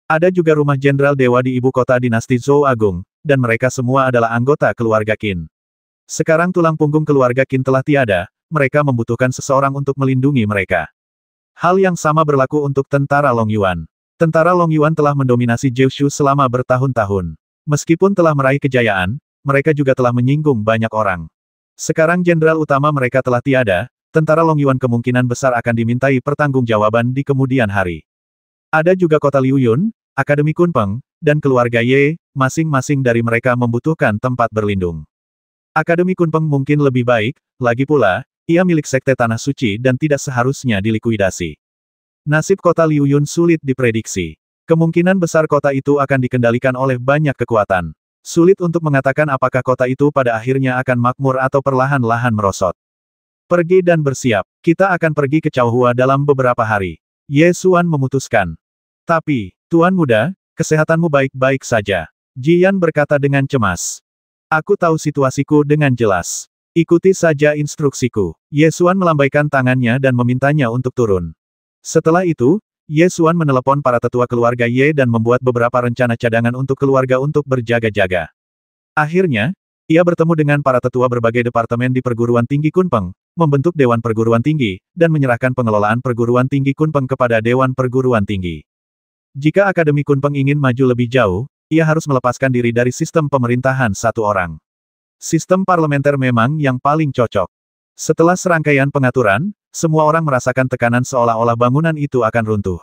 Ada juga rumah Jenderal Dewa di ibu kota dinasti Zhou Agung, dan mereka semua adalah anggota keluarga Qin. Sekarang tulang punggung keluarga Qin telah tiada, mereka membutuhkan seseorang untuk melindungi mereka. Hal yang sama berlaku untuk tentara Long Yuan. Tentara Long Yuan telah mendominasi Jiushu selama bertahun-tahun. Meskipun telah meraih kejayaan, mereka juga telah menyinggung banyak orang. Sekarang jenderal utama mereka telah tiada, tentara Long Yuan kemungkinan besar akan dimintai pertanggungjawaban di kemudian hari. Ada juga kota Liu Yun, Akademi Kunpeng, dan keluarga Ye, masing-masing dari mereka membutuhkan tempat berlindung. Akademi Kunpeng mungkin lebih baik, lagi pula, ia milik Sekte Tanah Suci dan tidak seharusnya dilikuidasi. Nasib kota Liu Yun sulit diprediksi. Kemungkinan besar kota itu akan dikendalikan oleh banyak kekuatan. Sulit untuk mengatakan apakah kota itu pada akhirnya akan makmur atau perlahan-lahan merosot. Pergi dan bersiap, kita akan pergi ke Chaohua dalam beberapa hari. Ye Xuan memutuskan. Tapi, Tuan Muda, kesehatanmu baik-baik saja. Jian berkata dengan cemas. Aku tahu situasiku dengan jelas. Ikuti saja instruksiku. Ye Xuan melambaikan tangannya dan memintanya untuk turun. Setelah itu, Ye Xuan menelepon para tetua keluarga Ye dan membuat beberapa rencana cadangan untuk keluarga untuk berjaga-jaga. Akhirnya, ia bertemu dengan para tetua berbagai departemen di perguruan tinggi Kunpeng, membentuk Dewan Perguruan Tinggi, dan menyerahkan pengelolaan perguruan tinggi Kunpeng kepada Dewan Perguruan Tinggi. Jika Akademi Kunpeng ingin maju lebih jauh, ia harus melepaskan diri dari sistem pemerintahan satu orang. Sistem parlementer memang yang paling cocok. Setelah serangkaian pengaturan, semua orang merasakan tekanan seolah-olah bangunan itu akan runtuh.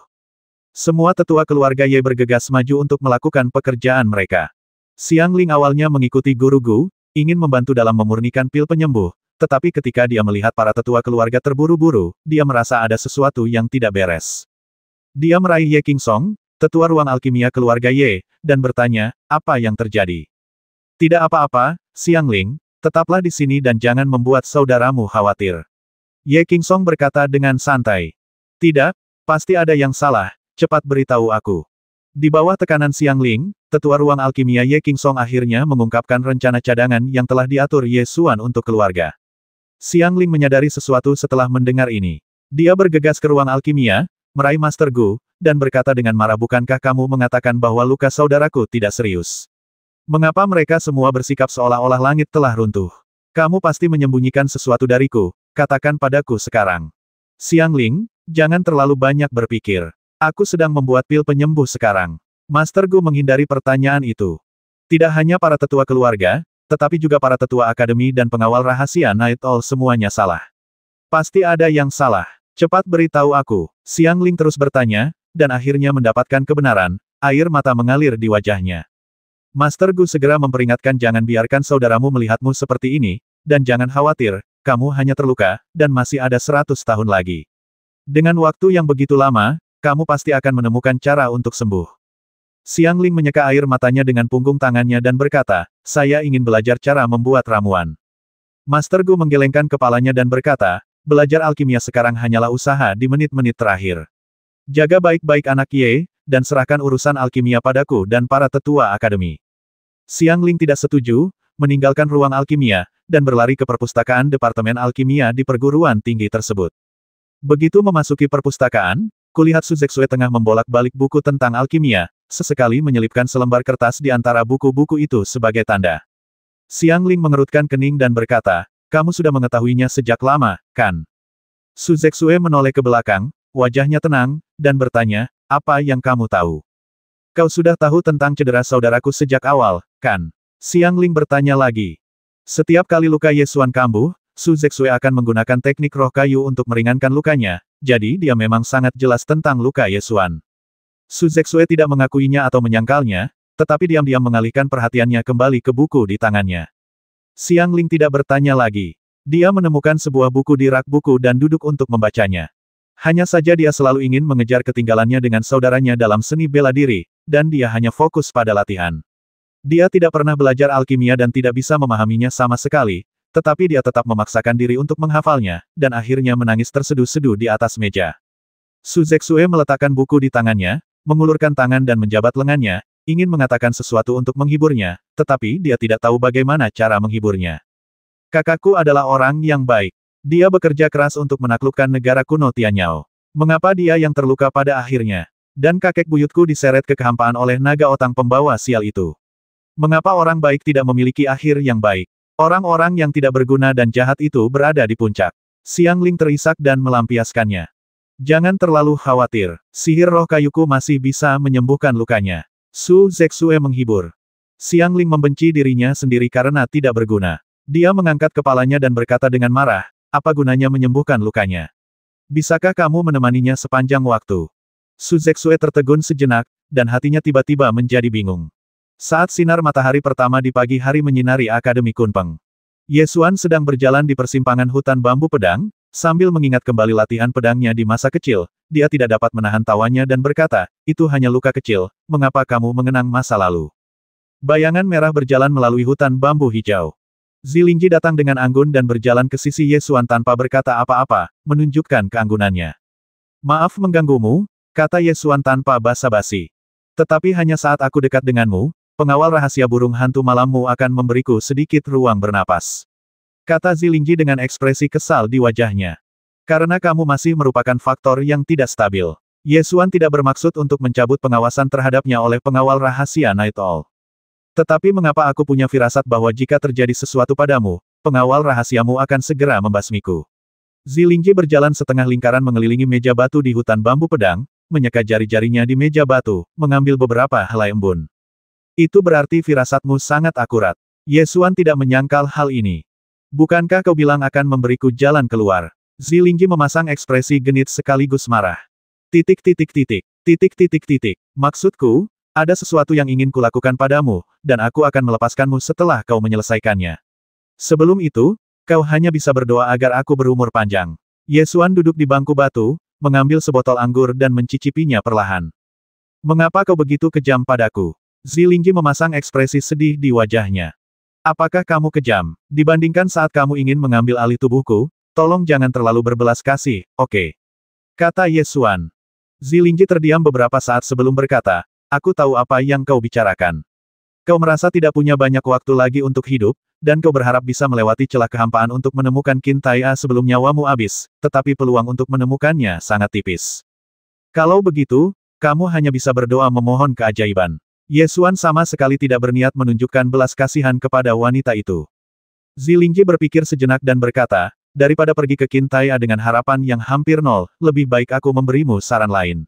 Semua tetua keluarga Ye bergegas maju untuk melakukan pekerjaan mereka. Xiang Ling awalnya mengikuti Guru Gu, ingin membantu dalam memurnikan pil penyembuh, tetapi ketika dia melihat para tetua keluarga terburu-buru, dia merasa ada sesuatu yang tidak beres. Dia meraih Ye Qingsong, tetua ruang alkimia keluarga Ye, dan bertanya, apa yang terjadi? Tidak apa-apa, Xiang Ling, tetaplah di sini dan jangan membuat saudaramu khawatir. Ye Qingsong berkata dengan santai. Tidak, pasti ada yang salah, cepat beritahu aku. Di bawah tekanan Xiang Ling, tetua ruang alkimia Ye Qingsong akhirnya mengungkapkan rencana cadangan yang telah diatur Ye Xuan untuk keluarga. Xiang Ling menyadari sesuatu setelah mendengar ini. Dia bergegas ke ruang alkimia, meraih Master Gu, dan berkata dengan marah, bukankah kamu mengatakan bahwa luka saudaraku tidak serius? Mengapa mereka semua bersikap seolah-olah langit telah runtuh? Kamu pasti menyembunyikan sesuatu dariku, katakan padaku sekarang. Xiang Ling, jangan terlalu banyak berpikir. Aku sedang membuat pil penyembuh sekarang. Master Gu menghindari pertanyaan itu. Tidak hanya para tetua keluarga, tetapi juga para tetua akademi dan pengawal rahasia Night Owl semuanya salah. Pasti ada yang salah. Cepat beritahu aku. Xiang Ling terus bertanya, dan akhirnya mendapatkan kebenaran, air mata mengalir di wajahnya. Master Gu segera memperingatkan, jangan biarkan saudaramu melihatmu seperti ini, dan jangan khawatir, kamu hanya terluka, dan masih ada 100 tahun lagi. Dengan waktu yang begitu lama, kamu pasti akan menemukan cara untuk sembuh. Xiang Ling menyeka air matanya dengan punggung tangannya dan berkata, saya ingin belajar cara membuat ramuan. Master Gu menggelengkan kepalanya dan berkata, belajar alkimia sekarang hanyalah usaha di menit-menit terakhir. Jaga baik-baik anak Ye, dan serahkan urusan alkimia padaku dan para tetua akademi. Xiang Ling tidak setuju, meninggalkan ruang alkimia, dan berlari ke perpustakaan Departemen Alkimia di perguruan tinggi tersebut. Begitu memasuki perpustakaan, kulihat Su Zexue tengah membolak-balik buku tentang alkimia, sesekali menyelipkan selembar kertas di antara buku-buku itu sebagai tanda. Xiang Ling mengerutkan kening dan berkata, kamu sudah mengetahuinya sejak lama, kan? Su Zexue menoleh ke belakang, wajahnya tenang, dan bertanya, apa yang kamu tahu? Kau sudah tahu tentang cedera saudaraku sejak awal, kan? Xiang Ling bertanya lagi. Setiap kali luka Ye Xuan kambuh, Su Zexue akan menggunakan teknik roh kayu untuk meringankan lukanya, jadi dia memang sangat jelas tentang luka Ye Xuan. Su Zexue tidak mengakuinya atau menyangkalnya, tetapi diam-diam mengalihkan perhatiannya kembali ke buku di tangannya. Xiang Ling tidak bertanya lagi. Dia menemukan sebuah buku di rak buku dan duduk untuk membacanya. Hanya saja dia selalu ingin mengejar ketinggalannya dengan saudaranya dalam seni bela diri, dan dia hanya fokus pada latihan. Dia tidak pernah belajar alkimia dan tidak bisa memahaminya sama sekali, tetapi dia tetap memaksakan diri untuk menghafalnya, dan akhirnya menangis terseduh-seduh di atas meja. Su Zexue meletakkan buku di tangannya, mengulurkan tangan dan menjabat lengannya, ingin mengatakan sesuatu untuk menghiburnya, tetapi dia tidak tahu bagaimana cara menghiburnya. Kakakku adalah orang yang baik. Dia bekerja keras untuk menaklukkan negara kuno Tianyao. Mengapa dia yang terluka pada akhirnya? Dan kakek buyutku diseret ke kehampaan oleh naga otang pembawa sial itu. Mengapa orang baik tidak memiliki akhir yang baik? Orang-orang yang tidak berguna dan jahat itu berada di puncak. Xiangling terisak dan melampiaskannya. Jangan terlalu khawatir, sihir roh kayuku masih bisa menyembuhkan lukanya. Su Zexue menghibur. Xiangling membenci dirinya sendiri karena tidak berguna. Dia mengangkat kepalanya dan berkata dengan marah, apa gunanya menyembuhkan lukanya? Bisakah kamu menemaninya sepanjang waktu? Su Zexue tertegun sejenak, dan hatinya tiba-tiba menjadi bingung. Saat sinar matahari pertama di pagi hari menyinari Akademi Kunpeng, Ye Xuan sedang berjalan di persimpangan hutan bambu pedang, sambil mengingat kembali latihan pedangnya di masa kecil, dia tidak dapat menahan tawanya dan berkata, itu hanya luka kecil, mengapa kamu mengenang masa lalu? Bayangan merah berjalan melalui hutan bambu hijau. Zilingji datang dengan anggun dan berjalan ke sisi Ye Xuan tanpa berkata apa-apa, menunjukkan keanggunannya. Maaf mengganggumu, kata Ye Xuan tanpa basa-basi. Tetapi hanya saat aku dekat denganmu, pengawal rahasia burung hantu malammu akan memberiku sedikit ruang bernapas. Kata Zilingji dengan ekspresi kesal di wajahnya. Karena kamu masih merupakan faktor yang tidak stabil. Ye Xuan tidak bermaksud untuk mencabut pengawasan terhadapnya oleh pengawal rahasia Night Owl. Tetapi mengapa aku punya firasat bahwa jika terjadi sesuatu padamu, pengawal rahasiamu akan segera membasmiku. Zilingji berjalan setengah lingkaran mengelilingi meja batu di hutan bambu pedang, menyeka jari-jarinya di meja batu, mengambil beberapa helai embun. Itu berarti firasatmu sangat akurat. Ye Xuan tidak menyangkal hal ini. Bukankah kau bilang akan memberiku jalan keluar? Zilingji memasang ekspresi genit sekaligus marah. Titik titik titik. Titik titik titik. Maksudku, ada sesuatu yang ingin kulakukan padamu, dan aku akan melepaskanmu setelah kau menyelesaikannya. Sebelum itu, kau hanya bisa berdoa agar aku berumur panjang. Ye Xuan duduk di bangku batu, mengambil sebotol anggur dan mencicipinya perlahan. Mengapa kau begitu kejam padaku? Zilingji memasang ekspresi sedih di wajahnya. Apakah kamu kejam? Dibandingkan saat kamu ingin mengambil alih tubuhku, tolong jangan terlalu berbelas kasih, oke? Kata Ye Xuan. Zilingji terdiam beberapa saat sebelum berkata, aku tahu apa yang kau bicarakan. Kau merasa tidak punya banyak waktu lagi untuk hidup, dan kau berharap bisa melewati celah kehampaan untuk menemukan Qintai A sebelum nyawamu habis, tetapi peluang untuk menemukannya sangat tipis. Kalau begitu, kamu hanya bisa berdoa memohon keajaiban. Ye Xuan sama sekali tidak berniat menunjukkan belas kasihan kepada wanita itu. Zilingji berpikir sejenak dan berkata, daripada pergi ke Qintai A dengan harapan yang hampir nol, lebih baik aku memberimu saran lain.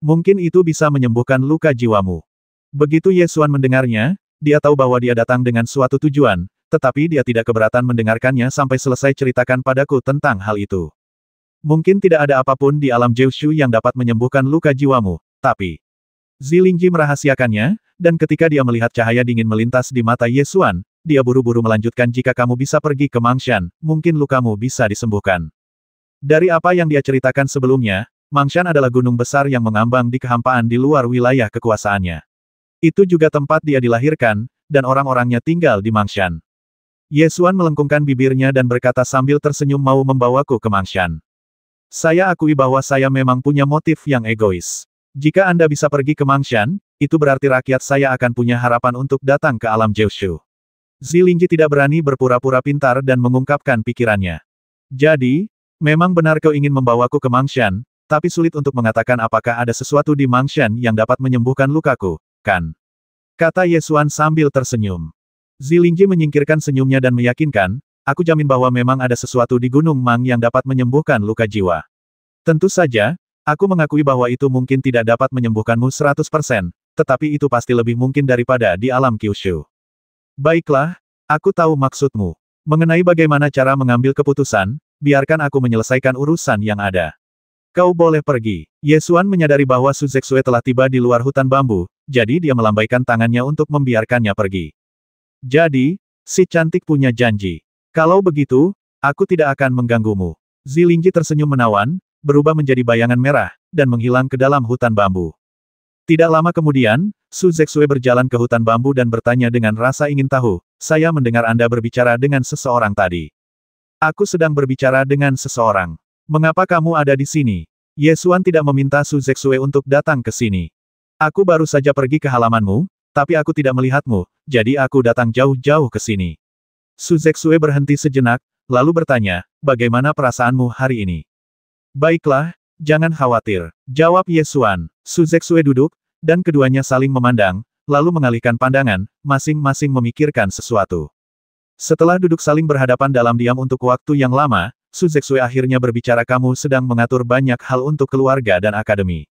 Mungkin itu bisa menyembuhkan luka jiwamu. Begitu Ye Xuan mendengarnya, dia tahu bahwa dia datang dengan suatu tujuan, tetapi dia tidak keberatan mendengarkannya sampai selesai ceritakan padaku tentang hal itu. Mungkin tidak ada apapun di alam Jiushu yang dapat menyembuhkan luka jiwamu, tapi Zilingji merahasiakannya, dan ketika dia melihat cahaya dingin melintas di mata Ye Xuan, dia buru-buru melanjutkan jika kamu bisa pergi ke Mangshan, mungkin lukamu bisa disembuhkan. Dari apa yang dia ceritakan sebelumnya, Mangshan adalah gunung besar yang mengambang di kehampaan di luar wilayah kekuasaannya. Itu juga tempat dia dilahirkan, dan orang-orangnya tinggal di Mangshan. Ye Xuan melengkungkan bibirnya dan berkata sambil tersenyum mau membawaku ke Mangshan. Saya akui bahwa saya memang punya motif yang egois. Jika Anda bisa pergi ke Mangshan, itu berarti rakyat saya akan punya harapan untuk datang ke alam Jiushu. Zilingji tidak berani berpura-pura pintar dan mengungkapkan pikirannya. Jadi, memang benar kau ingin membawaku ke Mangshan, tapi sulit untuk mengatakan apakah ada sesuatu di Mangshan yang dapat menyembuhkan lukaku, kan? Kata Ye Xuan sambil tersenyum. Zilingji menyingkirkan senyumnya dan meyakinkan, aku jamin bahwa memang ada sesuatu di Gunung Mang yang dapat menyembuhkan luka jiwa. Tentu saja, aku mengakui bahwa itu mungkin tidak dapat menyembuhkanmu 100%, tetapi itu pasti lebih mungkin daripada di alam Kyushu. Baiklah, aku tahu maksudmu. Mengenai bagaimana cara mengambil keputusan, biarkan aku menyelesaikan urusan yang ada. Kau boleh pergi. Ye Xuan menyadari bahwa Su Zexue telah tiba di luar hutan bambu, jadi dia melambaikan tangannya untuk membiarkannya pergi. Jadi, si cantik punya janji. Kalau begitu, aku tidak akan mengganggumu. Zilingji tersenyum menawan, berubah menjadi bayangan merah, dan menghilang ke dalam hutan bambu. Tidak lama kemudian, Su Zexue berjalan ke hutan bambu dan bertanya dengan rasa ingin tahu, saya mendengar Anda berbicara dengan seseorang tadi. Aku sedang berbicara dengan seseorang. Mengapa kamu ada di sini? Ye Xuan tidak meminta Su Zexue untuk datang ke sini. Aku baru saja pergi ke halamanmu, tapi aku tidak melihatmu, jadi aku datang jauh-jauh ke sini. Su Zexue berhenti sejenak, lalu bertanya, bagaimana perasaanmu hari ini? Baiklah, jangan khawatir, jawab Ye Xuan. Su Zexue duduk, dan keduanya saling memandang, lalu mengalihkan pandangan, masing-masing memikirkan sesuatu. Setelah duduk saling berhadapan dalam diam untuk waktu yang lama, Su Zexue akhirnya berbicara, kamu sedang mengatur banyak hal untuk keluarga dan akademi.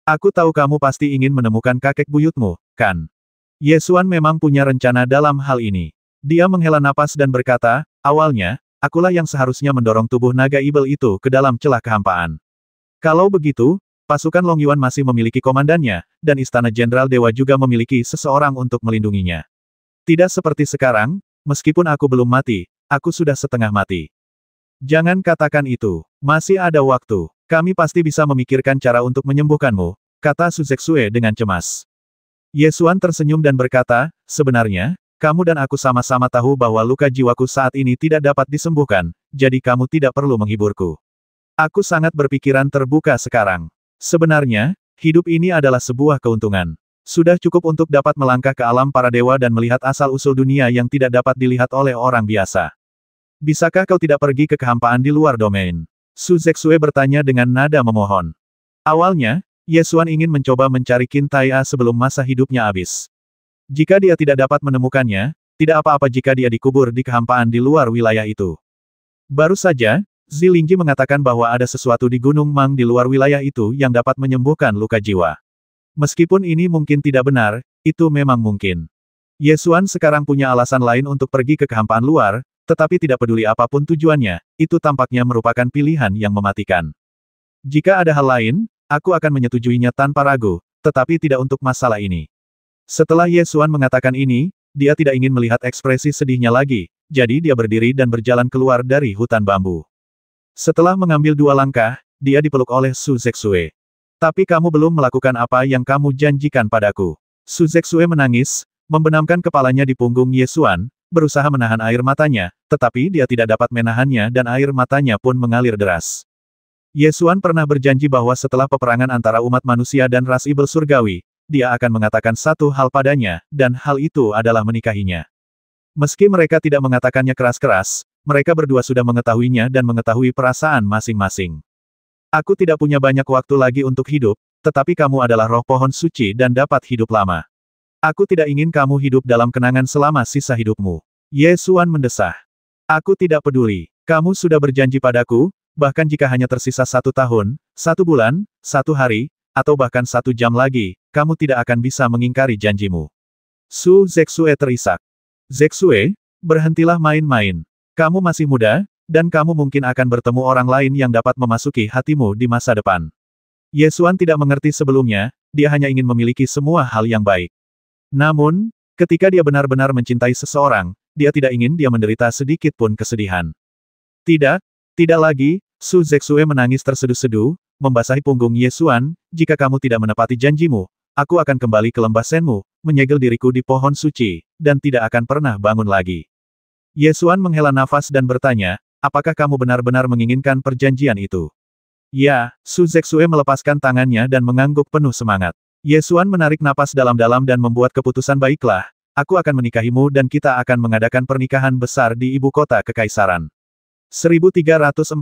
Aku tahu kamu pasti ingin menemukan kakek buyutmu, kan? Ye Xuan memang punya rencana dalam hal ini. Dia menghela napas dan berkata, awalnya, akulah yang seharusnya mendorong tubuh naga ibel itu ke dalam celah kehampaan. Kalau begitu, pasukan Long Yuan masih memiliki komandannya, dan Istana Jenderal Dewa juga memiliki seseorang untuk melindunginya. Tidak seperti sekarang, meskipun aku belum mati, aku sudah setengah mati. Jangan katakan itu. Masih ada waktu. Kami pasti bisa memikirkan cara untuk menyembuhkanmu, kata Su Zexue dengan cemas. Ye Xuan tersenyum dan berkata, sebenarnya, kamu dan aku sama-sama tahu bahwa luka jiwaku saat ini tidak dapat disembuhkan, jadi kamu tidak perlu menghiburku. Aku sangat berpikiran terbuka sekarang. Sebenarnya, hidup ini adalah sebuah keuntungan. Sudah cukup untuk dapat melangkah ke alam para dewa dan melihat asal-usul dunia yang tidak dapat dilihat oleh orang biasa. Bisakah kau tidak pergi ke kehampaan di luar domain? Su Zexue bertanya dengan nada memohon. Awalnya, Ye Xuan ingin mencoba mencari Qin Tai A sebelum masa hidupnya habis. Jika dia tidak dapat menemukannya, tidak apa-apa jika dia dikubur di kehampaan di luar wilayah itu. Baru saja, Zi Lingji mengatakan bahwa ada sesuatu di Gunung Mang di luar wilayah itu yang dapat menyembuhkan luka jiwa. Meskipun ini mungkin tidak benar, itu memang mungkin. Ye Xuan sekarang punya alasan lain untuk pergi ke kehampaan luar, tetapi tidak peduli apapun tujuannya, itu tampaknya merupakan pilihan yang mematikan. Jika ada hal lain, aku akan menyetujuinya tanpa ragu, tetapi tidak untuk masalah ini. Setelah Ye Xuan mengatakan ini, dia tidak ingin melihat ekspresi sedihnya lagi, jadi dia berdiri dan berjalan keluar dari hutan bambu. Setelah mengambil 2 langkah, dia dipeluk oleh Su Zexue. Tapi kamu belum melakukan apa yang kamu janjikan padaku. Su Zexue menangis, membenamkan kepalanya di punggung Ye Xuan, berusaha menahan air matanya, tetapi dia tidak dapat menahannya dan air matanya pun mengalir deras. Ye Xuan pernah berjanji bahwa setelah peperangan antara umat manusia dan ras ibel surgawi, dia akan mengatakan satu hal padanya, dan hal itu adalah menikahinya. Meski mereka tidak mengatakannya keras-keras, mereka berdua sudah mengetahuinya dan mengetahui perasaan masing-masing. Aku tidak punya banyak waktu lagi untuk hidup, tetapi kamu adalah roh pohon suci dan dapat hidup lama. Aku tidak ingin kamu hidup dalam kenangan selama sisa hidupmu. Ye Xuan mendesah. Aku tidak peduli. Kamu sudah berjanji padaku, bahkan jika hanya tersisa 1 tahun, 1 bulan, 1 hari, atau bahkan 1 jam lagi, kamu tidak akan bisa mengingkari janjimu. Su Zexue terisak. Zexue, berhentilah main-main. Kamu masih muda, dan kamu mungkin akan bertemu orang lain yang dapat memasuki hatimu di masa depan. Ye Xuan tidak mengerti sebelumnya, dia hanya ingin memiliki semua hal yang baik. Namun, ketika dia benar-benar mencintai seseorang, dia tidak ingin dia menderita sedikit pun kesedihan. Tidak, tidak lagi. Su Zexue menangis terseduh-seduh, membasahi punggung Ye Xuan, jika kamu tidak menepati janjimu, aku akan kembali ke lembah Senmu, menyegel diriku di pohon suci, dan tidak akan pernah bangun lagi. Ye Xuan menghela nafas dan bertanya, apakah kamu benar-benar menginginkan perjanjian itu? Ya, Su Zexue melepaskan tangannya dan mengangguk penuh semangat. Ye Xuan menarik napas dalam-dalam dan membuat keputusan, baiklah, aku akan menikahimu dan kita akan mengadakan pernikahan besar di ibu kota kekaisaran. 1340